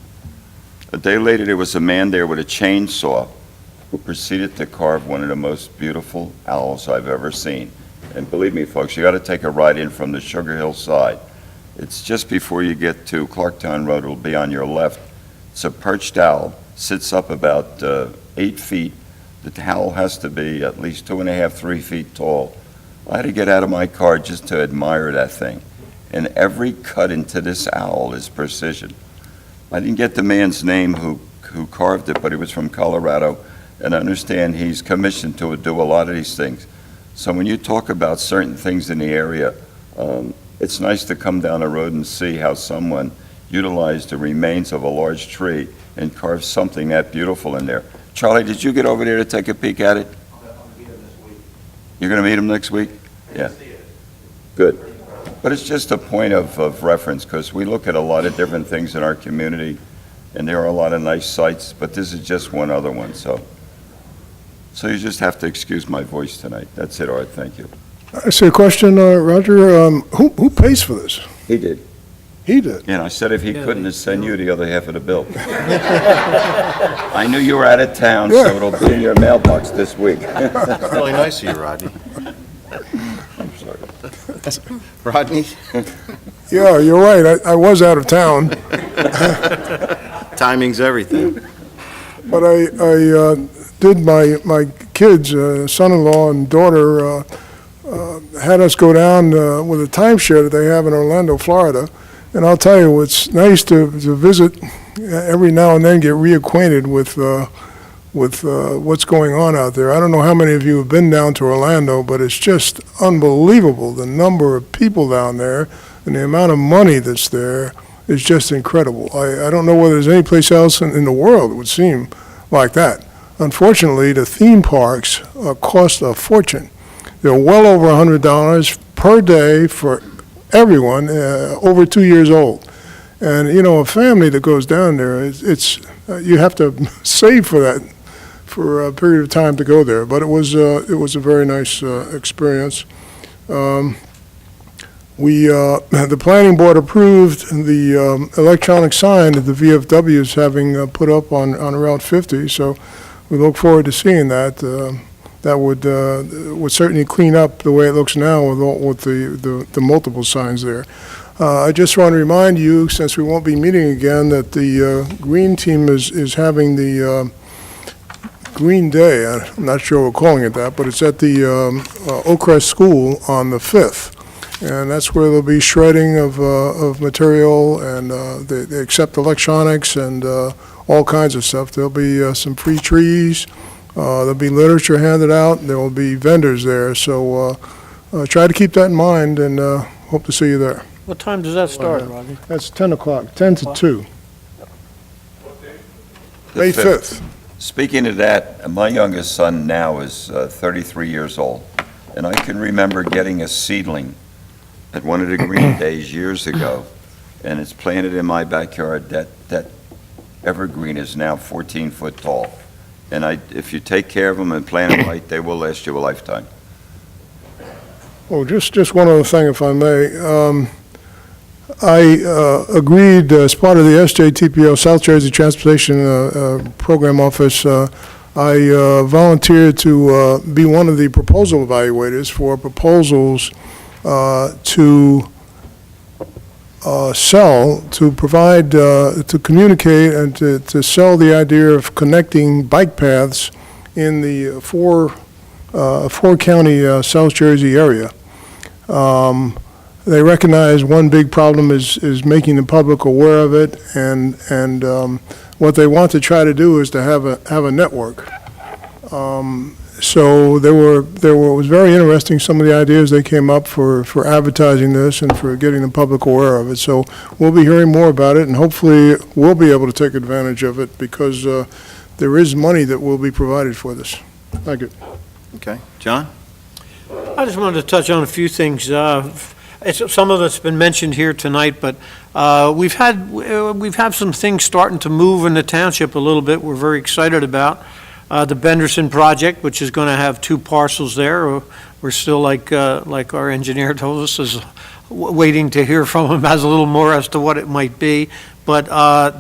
A day later, there was a man there with a chainsaw who proceeded to carve one of the most beautiful owls I've ever seen. And believe me, folks, you got to take a ride in from the Sugar Hill side. It's just before you get to Clarktown Road. It'll be on your left. It's a perched owl, sits up about 8 feet. The owl has to be at least 2.5, 3 feet tall. I had to get out of my car just to admire that thing. And every cut into this owl is precision. I didn't get the man's name who carved it, but he was from Colorado, and I understand he's commissioned to do a lot of these things. So when you talk about certain things in the area, it's nice to come down the road and see how someone utilized the remains of a large tree and carved something that beautiful in there. Charlie, did you get over there to take a peek at it? I'm going to meet him this week. You're going to meet him next week? Yeah. Good. But it's just a point of reference, because we look at a lot of different things in our community, and there are a lot of nice sites, but this is just one other one, so you just have to excuse my voice tonight. That's it, Art, thank you. I see a question, Roger. Who pays for this? He did. He did. And I said if he couldn't, to send you the other half of the bill. I knew you were out of town, so Yeah. it'll be in your mailbox this week. That's really nice of you, Rodney. I'm sorry. Rodney? Yeah, you're right. I was out of town, Timing's everything. but I did my kids, son-in-law and daughter, had us go down with a timeshare that they have in Orlando, Florida. And I'll tell you, it's nice to visit every now and then, get reacquainted with what's going on out there. I don't know how many of you have been down to Orlando, but it's just unbelievable. The number of people down there and the amount of money that's there is just incredible. I don't know whether there's any place else in the world, it would seem, like that. Unfortunately, the theme parks cost a fortune. They're well over $100 per day for everyone over 2 years old. And, a family that goes down there, it's you have to save for that, for a period of time to go there. But it was a very nice experience. The planning board approved the electronic sign that the VFW is having put up on Route 50, so we look forward to seeing that. That would certainly clean up the way it looks now with the multiple signs there. I just want to remind you, since we won't be meeting again, that the Green Team is having the Green Day. I'm not sure we're calling it that, but it's at the Oakcrest School on the 5th. And that's where there'll be shredding of material, and they accept electronics and all kinds of stuff. There'll be some free trees, there'll be literature handed out, there will be vendors there. So try to keep that in mind, and hope to see you there. What time does that start, Roger? That's 10 o'clock, 10 to 2. The May 5th. 5th. Speaking of that, my youngest son now is 33 years old, and I can remember getting a seedling at one of the Green Days years ago, and it's planted in my backyard. That evergreen is now 14 foot tall, and if you take care of them and plant them right, they will last you a lifetime. Oh, just one other thing, if I may. I agreed as part of the SJTPO, South Jersey Transportation Program Office, I volunteered to be one of the proposal evaluators for proposals to sell, to provide, to communicate and to sell the idea of connecting bike paths in the four-county South Jersey area. They recognize one big problem is making the public aware of it, and what they want to try to do is to have a network. So it was very interesting, some of the ideas they came up for advertising this and for getting the public aware of it. So we'll be hearing more about it, and hopefully we'll be able to take advantage of it, because there is money that will be provided for this. Thank you. Okay, John? I just wanted to touch on a few things. Some of it's been mentioned here tonight, but we've had some things starting to move in the township a little bit. We're very excited about the Benderson project, which is going to have 2 parcels there. We're still, like our engineer told us, is waiting to hear from him as a little more as to what it might be. But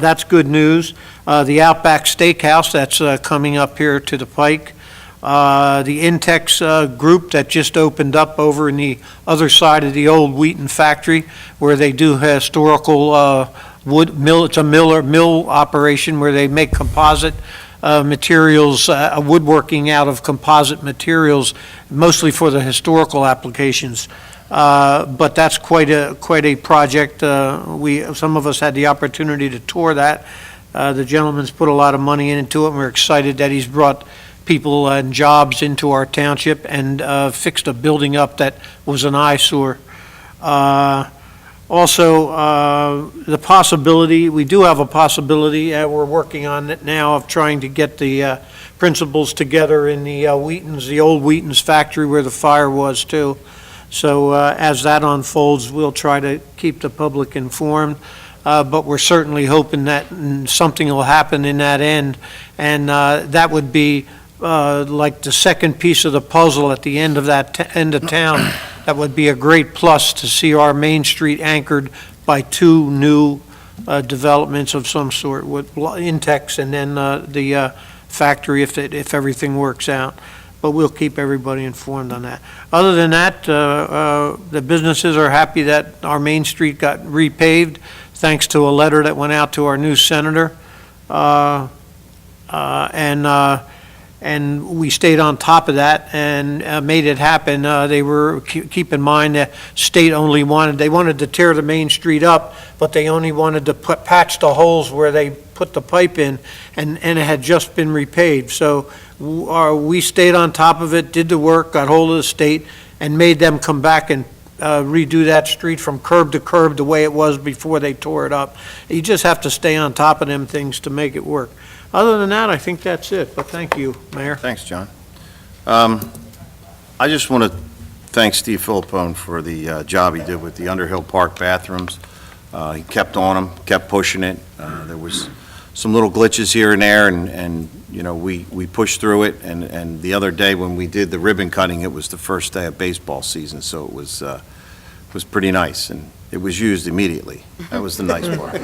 that's good news. The Outback Steakhouse, that's coming up here to the Pike. The Intex group that just opened up over in the other side of the old Wheaton factory, where they do historical wood mill. It's a mill operation where they make composite materials, woodworking out of composite materials, mostly for the historical applications. But that's quite a project. Some of us had the opportunity to tour that. The gentleman's put a lot of money into it, and we're excited that he's brought people and jobs into our township and fixed a building up that was an eyesore. Also, the possibility, we do have a possibility, we're working on it now, of trying to get the principals together in the Wheaton's, the old Wheaton's factory where the fire was too. So as that unfolds, we'll try to keep the public informed. But we're certainly hoping that something will happen in that end, and that would be like the second piece of the puzzle at the end of that end of town. That would be a great plus to see our Main Street anchored by 2 new developments of some sort with Intex and then the factory if everything works out. But we'll keep everybody informed on that. Other than that, the businesses are happy that our Main Street got repaved, thanks to a letter that went out to our new senator. And we stayed on top of that and made it happen. They were, keep in mind, the state only wanted to tear the Main Street up, but they only wanted to patch the holes where they put the pipe in, and it had just been repaved. So we stayed on top of it, did the work, got hold of the state, and made them come back and redo that street from curb to curb the way it was before they tore it up. You just have to stay on top of them things to make it work. Other than that, I think that's it, but thank you, Mayor. Thanks, John. I just want to thank Steve Philippone for the job he did with the Underhill Park bathrooms. He kept on them, kept pushing it. There was some little glitches here and there, and you know, we pushed through it, and the other day when we did the ribbon cutting, it was the first day of baseball season, so it was pretty nice, and it was used immediately. That was the nice part.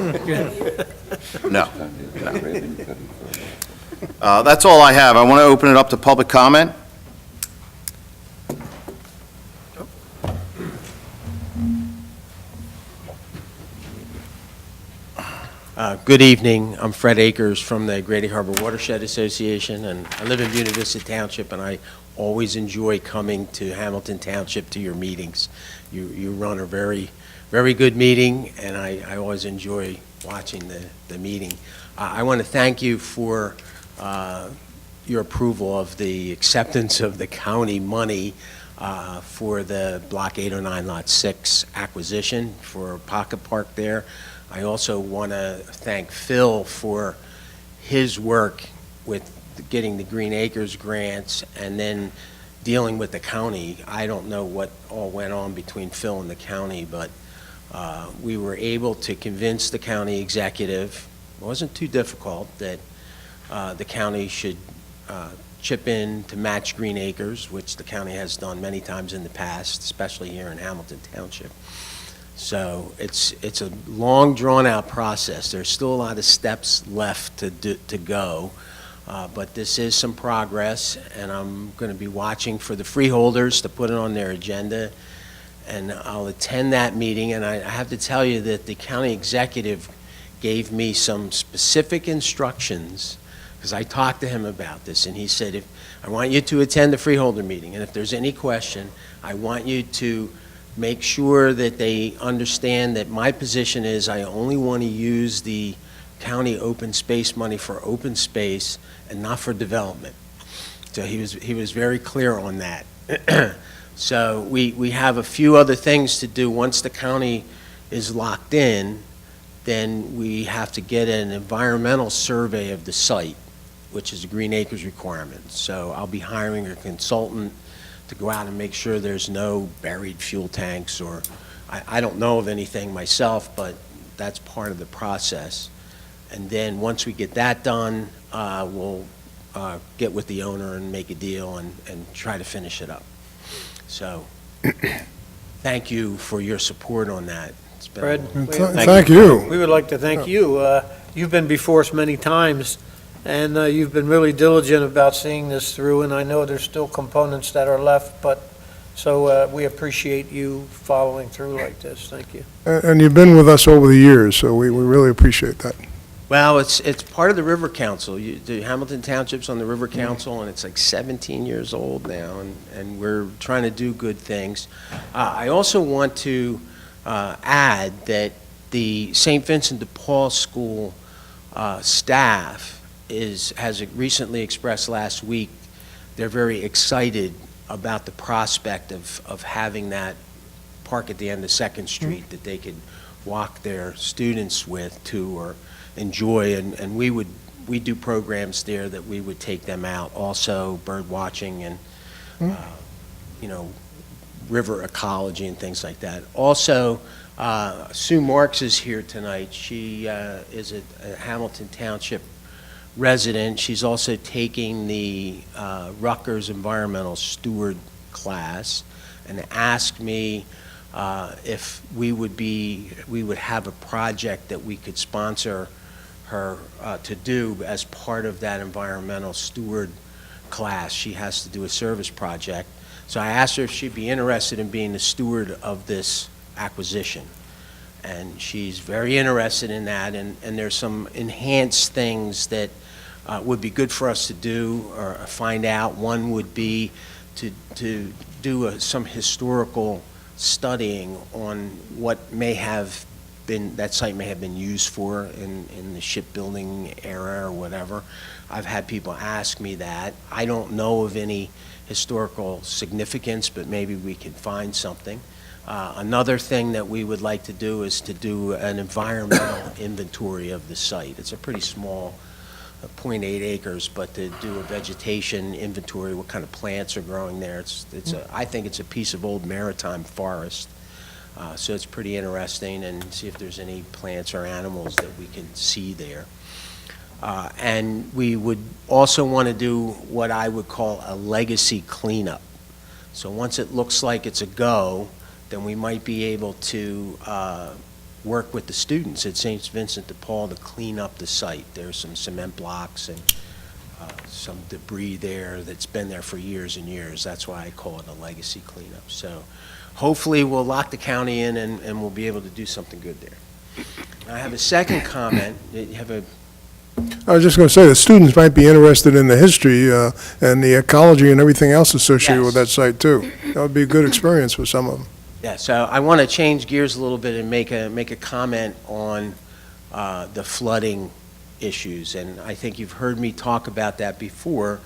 No. That's all I have. I want to open it up to public comment. Good evening. I'm Fred Akers from the Grady Harbor Watershed Association, and I live in Buena Vista Township, and I always enjoy coming to Hamilton Township to your meetings. You run a very, very good meeting, and I always enjoy watching the meeting. I want to thank you for your approval of the acceptance of the county money for the Block 809 Lot 6 acquisition for Pocket Park there. I also want to thank Phil for his work with getting the Green Acres grants and then dealing with the county. I don't know what all went on between Phil and the county, but we were able to convince the county executive, it wasn't too difficult, that the county should chip in to match Green Acres, which the county has done many times in the past, especially here in Hamilton Township. So it's a long, drawn-out process. There's still a lot of steps left to go, but this is some progress, and I'm going to be watching for the freeholders to put it on their agenda, and I'll attend that meeting. And I have to tell you that the county executive gave me some specific instructions, because I talked to him about this, and he said, I want you to attend the freeholder meeting, and if there's any question, I want you to make sure that they understand that my position is I only want to use the county open space money for open space and not for development. So he was very clear on that. So we have a few other things to do. Once the county is locked in, then we have to get an environmental survey of the site, which is a Green Acres requirement. So I'll be hiring a consultant to go out and make sure there's no buried fuel tanks, or I don't know of anything myself, but that's part of the process. And then once we get that done, we'll get with the owner and make a deal and try to finish it up. So thank you for your support on that. It's been Fred? Thank you. We would like to thank you. You've been before us many times, and you've been really diligent about seeing this through, and I know there's still components that are left, but, so we appreciate you following through like this. Thank you. And you've been with us over the years, so we really appreciate that. Well, it's part of the River Council. The Hamilton Township's on the River Council, and it's like 17 years old now, and we're trying to do good things. I also want to add that the St. Vincent de Paul School staff has recently expressed last week they're very excited about the prospect of having that park at the end of 2nd Street that they could walk their students with to or enjoy, and we do programs there that we would take them out, also bird watching and river ecology and things like that. Also, Sue Marks is here tonight. She is a Hamilton Township resident. She's also taking the Rutgers Environmental Steward class, and asked me if we would have a project that we could sponsor her to do as part of that environmental steward class. She has to do a service project. So I asked her if she'd be interested in being the steward of this acquisition. And she's very interested in that, and there's some enhanced things that would be good for us to do or find out. One would be to do some historical studying on what may have been, that site may have been used for in the shipbuilding era or whatever. I've had people ask me that. I don't know of any historical significance, but maybe we can find something. Another thing that we would like to do is to do an environmental inventory of the site. It's a pretty small, 0.8 acres, but to do a vegetation inventory, what kind of plants are growing there. I think it's a piece of old maritime forest. So it's pretty interesting, and see if there's any plants or animals that we can see there. And we would also want to do what I would call a legacy cleanup. So once it looks like it's a go, then we might be able to work with the students at St. Vincent de Paul to clean up the site. There's some cement blocks and some debris there that's been there for years and years. That's why I call it a legacy cleanup. So hopefully we'll lock the county in and we'll be able to do something good there. I have a second comment. You have a I was just going to say, the students might be interested in the history and the ecology and everything else associated with that site, too. That would be a good experience for some of them. Yeah, so I want to change gears a little bit and make a comment on the flooding issues. And I think you've heard me talk about that before.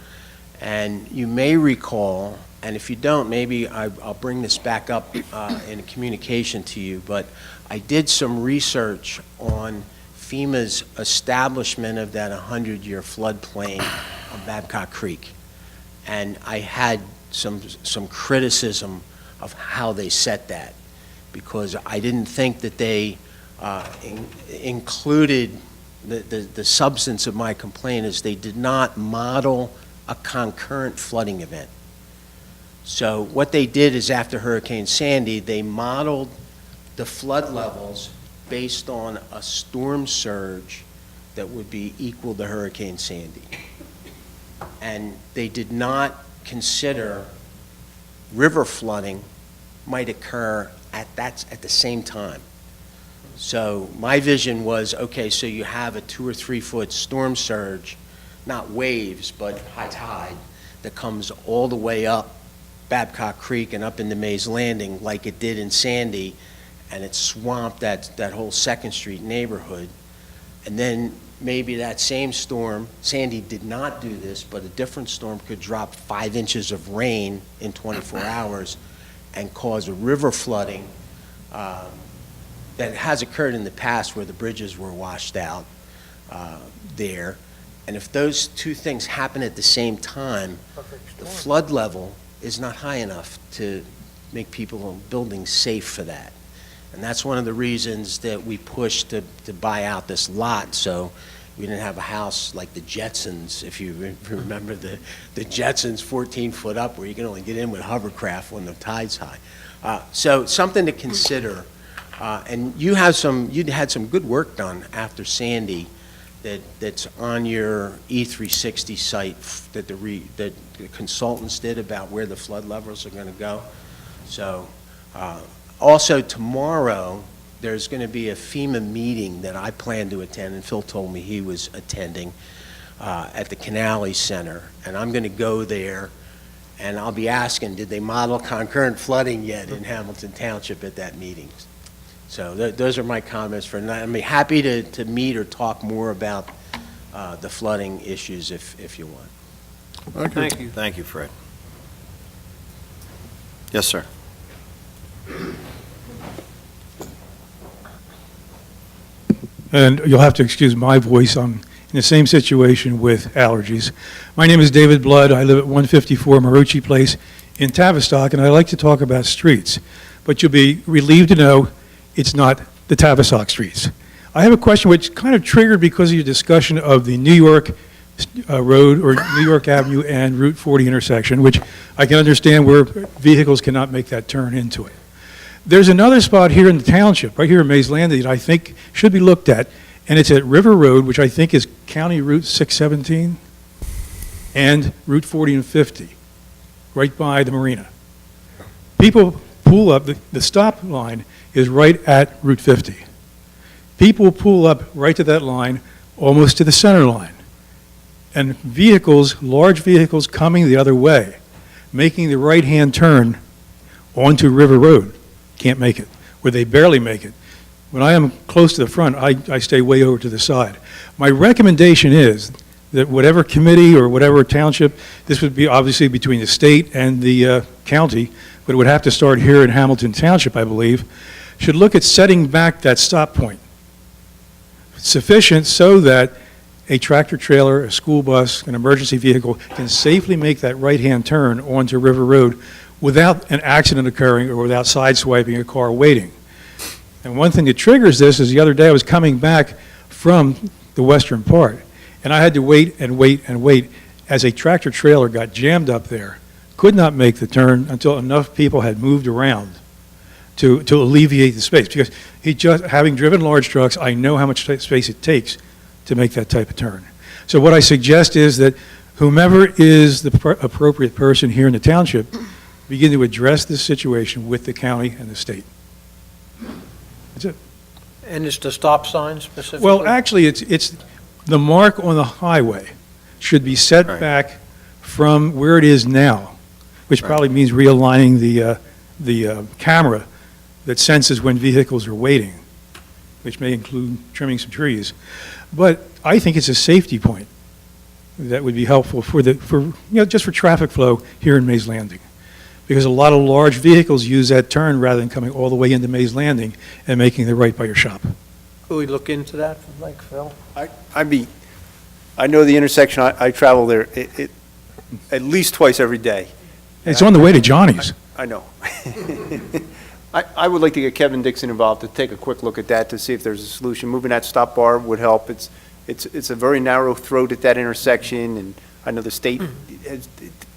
And you may recall, and if you don't, maybe I'll bring this back up in a communication to you, but I did some research on FEMA's establishment of that 100-year floodplain on Babcock Creek. And I had some criticism of how they set that, because I didn't think that they included the substance of my complaint is they did not model a concurrent flooding event. So what they did is after Hurricane Sandy, they modeled the flood levels based on a storm surge that would be equal to Hurricane Sandy. And they did not consider river flooding might occur at the same time. So my vision was, okay, so you have a 2 or 3 foot storm surge, not waves, but high tide, that comes all the way up Babcock Creek and up into Mays Landing like it did in Sandy, and it swamped that whole 2nd Street neighborhood. And then maybe that same storm, Sandy did not do this, but a different storm could drop 5 inches of rain in 24 hours and cause a river flooding that has occurred in the past where the bridges were washed out there. And if those two things happen at the same time, the flood level is not high enough to make people in buildings safe for that. And that's one of the reasons that we pushed to buy out this lot, so we didn't have a house like the Jetsons, if you remember the Jetsons 14 foot up where you can only get in with hovercraft when the tide's high. So something to consider. And you had some good work done after Sandy that's on your E360 site that the consultants did about where the flood levels are going to go. So also tomorrow, there's going to be a FEMA meeting that I plan to attend, and Phil told me he was attending at the Canale Center. And I'm going to go there, and I'll be asking, did they model concurrent flooding yet in Hamilton Township at that meeting? So those are my comments for tonight. I'd be happy to meet or talk more about the flooding issues if you want. Thank you. Thank you, Fred. Yes, sir. And you'll have to excuse my voice. I'm in the same situation with allergies. My name is David Blood. I live at 154 Marucci Place in Tavistock, and I like to talk about streets. But you'll be relieved to know it's not the Tavistock streets. I have a question which kind of triggered because of your discussion of the New York Road or New York Avenue and Route 40 intersection, which I can understand where vehicles cannot make that turn into it. There's another spot here in the township, right here in Mays Landing, that I think should be looked at, and it's at River Road, which I think is County Route 617 and Route 40 and 50, right by the marina. People pull up, the stop line is right at Route 50. People pull up right to that line, almost to the center line. And vehicles, large vehicles coming the other way, making the right-hand turn onto River Road, can't make it, or they barely make it. When I am close to the front, I stay way over to the side. My recommendation is that whatever committee or whatever township, this would be obviously between the state and the county, but it would have to start here in Hamilton Township, I believe, should look at setting back that stop point sufficient so that a tractor trailer, a school bus, an emergency vehicle can safely make that right-hand turn onto River Road without an accident occurring or without sideswiping a car waiting. And one thing that triggers this is the other day I was coming back from the western part, and I had to wait and wait and wait as a tractor trailer got jammed up there, could not make the turn until enough people had moved around to alleviate the space. Because having driven large trucks, I know how much space it takes to make that type of turn. So what I suggest is that whomever is the appropriate person here in the township begin to address this situation with the county and the state. That's it. And it's the stop sign specifically? Well, actually, it's the mark on the highway should be set Right. back from where it is now, which Right. probably means realigning the camera that senses when vehicles are waiting, which may include trimming some trees. But I think it's a safety point that would be helpful just for traffic flow here in Mays Landing. Because a lot of large vehicles use that turn rather than coming all the way into Mays Landing and making the right by your shop. Could we look into that, like Phil? I know the intersection, I travel there, at least twice every day. It's on the way to Johnny's. I know. I would like to get Kevin Dixon involved to take a quick look at that to see if there's a solution. Moving that stop bar would help. It's a very narrow throat at that intersection, and I know the state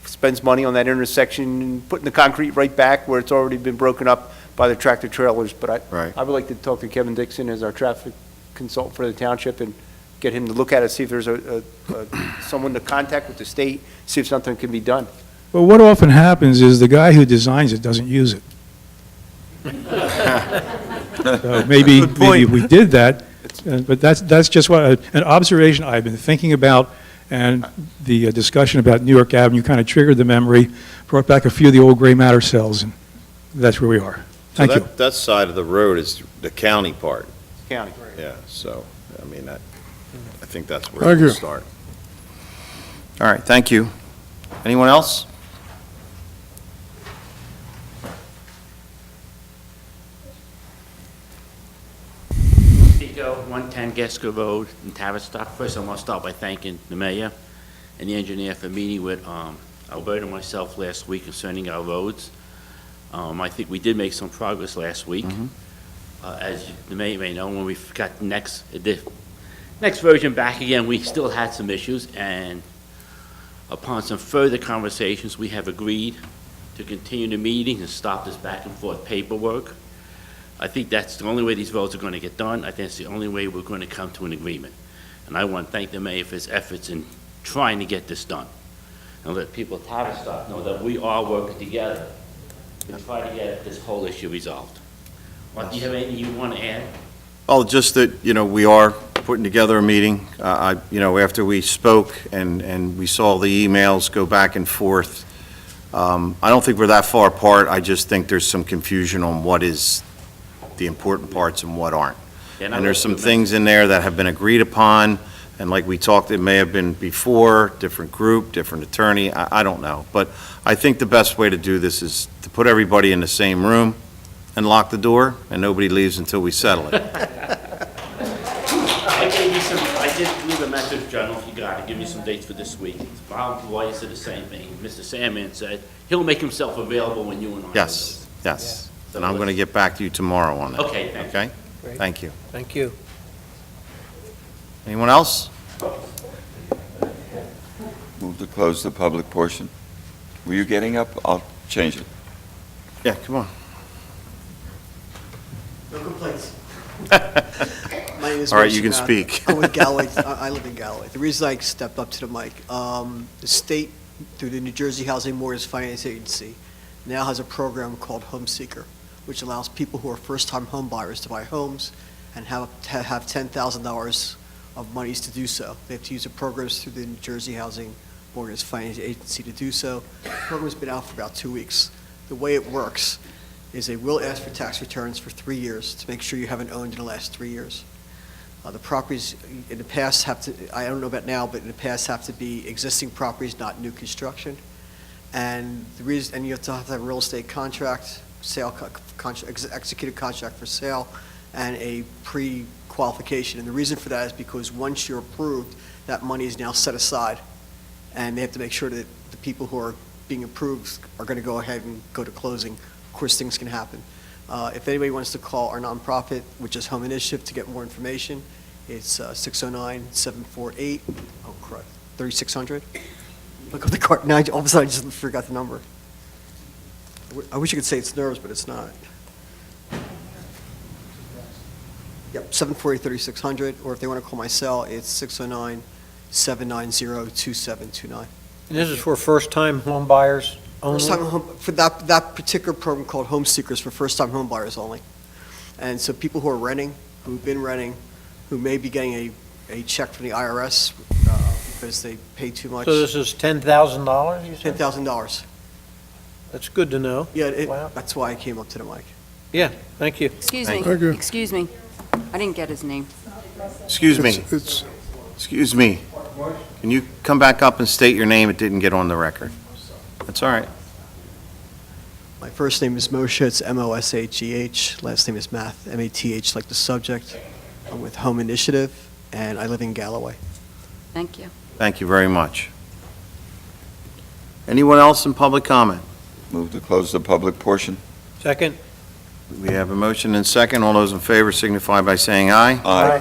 spends money on that intersection and putting the concrete right back where it's already been broken up by the tractor trailers. But Right. I would like to talk to Kevin Dixon as our traffic consultant for the township and get him to look at it, see if there's someone to contact with the state, see if something can be done. But what often happens is the guy who designs it doesn't use it. So maybe if we did that, but that's just an observation I've been thinking about, and the discussion about New York Avenue kind of triggered the memory, brought back a few of the old gray matter cells, and that's where we are. So Thank you. that side of the road is the county part. County. Yeah, so, I mean, I think that's where Thank we'll you. start. All right, thank you. Anyone else? Pico, 110 Gasco Road in Tavistock. First, I want to start by thanking the mayor and the engineer for meeting with Alberta and myself last week concerning our roads. I think we did make some progress last week. As the mayor may know, when we got the next version back again, we still had some issues, and upon some further conversations, we have agreed to continue the meeting and stop this back and forth paperwork. I think that's the only way these roads are going to get done. I think it's the only way we're going to come to an agreement. And I want to thank the mayor for his efforts in trying to get this done. And let people at Tavistock know that we are working together to try to get this whole issue resolved. Well, do you have anything you want to add? Oh, just that, we are putting together a meeting. After we spoke and we saw the emails go back and forth, I don't think we're that far apart. I just think there's some confusion on what is the important parts and what aren't. And And there's some things in there that have been agreed upon, and like we talked, it may have been before, different group, different attorney, I don't know. But I think the best way to do this is to put everybody in the same room and lock the door, and nobody leaves until we settle it. I did leave a message, General, if you got it, give me some dates for this week. Bob Lloyd said the same thing. Mr. Sandman said he'll make himself available when you and I. Yes, yes. And I'm going to get back to you tomorrow on that. Okay, thank you. Okay? Great. Thank you. Thank you. Anyone else? Move to close the public portion. Were you getting up? I'll change it. Yeah, come on. No complaints. My name is All right, Moshe you can Matt. speak. I'm with Galloway. I live in Galloway. The reason I stepped up to the mic, the state, through the New Jersey Housing Mortgage Finance Agency, now has a program called Home Seeker, which allows people who are first-time home buyers to buy homes and have $10,000 of monies to do so. They have to use the programs through the New Jersey Housing Mortgage Finance Agency to do so. The program's been out for about 2 weeks. The way it works is they will ask for tax returns for 3 years to make sure you haven't owned in the last 3 years. The properties in the past have to, I don't know about now, but in the past have to be existing properties, not new construction. And the reason, and you have to have a real estate contract, executed contract for sale, and a pre-qualification. And the reason for that is because once you're approved, that money is now set aside. And they have to make sure that the people who are being approved are going to go ahead and go to closing. Of course, things can happen. If anybody wants to call our nonprofit, which is Home Initiative, to get more information, it's 609-748, oh crap, 3600. Look at the card, now all of a sudden I just forgot the number. I wish you could say it's nerves, but it's not. Yep, 748-3600, or if they want to call my cell, it's 609-790-2729. And this is for first-time home buyers only? First-time home, for that particular program called Home Seekers for first-time home buyers only. And so people who are renting who've been renting, who may be getting a check from the IRS because they pay too much. So this is $10,000, you said? $10,000. That's good to know. Yeah, Wow. that's why I came up to the mic. Yeah, thank you. Excuse me, Thank you. excuse me. I didn't get his name. Excuse me, It's, excuse me. Can you come back up and state your name? It didn't get on the record. That's all right. My first name is Moshe, it's Mosheh. Last name is Math, Math, like the subject. I'm with Home Initiative, and I live in Galloway. Thank you. Thank you very much. Anyone else in public comment? Move to close the public portion. Second? We have a motion and second. All those in favor signify by saying aye. Aye.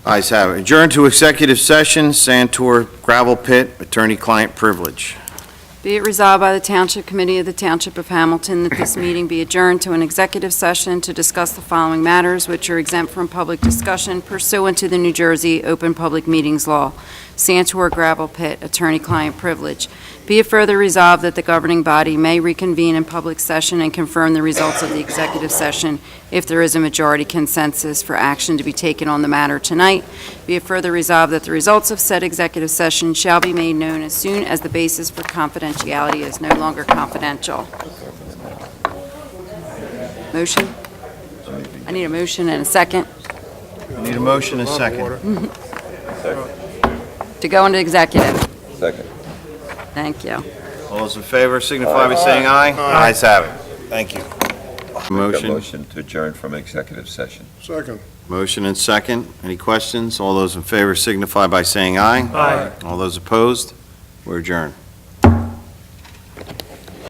Ayes have it. Adjourn to executive session, Santor gravel pit, attorney-client privilege. Be it resolved by the Township Committee of the Township of Hamilton that this meeting be adjourned to an executive session to discuss the following matters, which are exempt from public discussion pursuant to the New Jersey Open Public Meetings Law. Santor gravel pit, attorney-client privilege. Be it further resolved that the governing body may reconvene in public session and confirm the results of the executive session if there is a majority consensus for action to be taken on the matter tonight. Be it further resolved that the results of said executive session shall be made known as soon as the basis for confidentiality is no longer confidential. Motion? I need a motion and a second I need a motion and a second. to go into executive. Second. Thank you. All those in favor signify by saying aye. Ayes have it. Thank you. Make a Motion, motion to adjourn from executive session. second. motion and second. Any questions? All those in favor signify by saying aye. Aye. All those opposed? We're adjourned.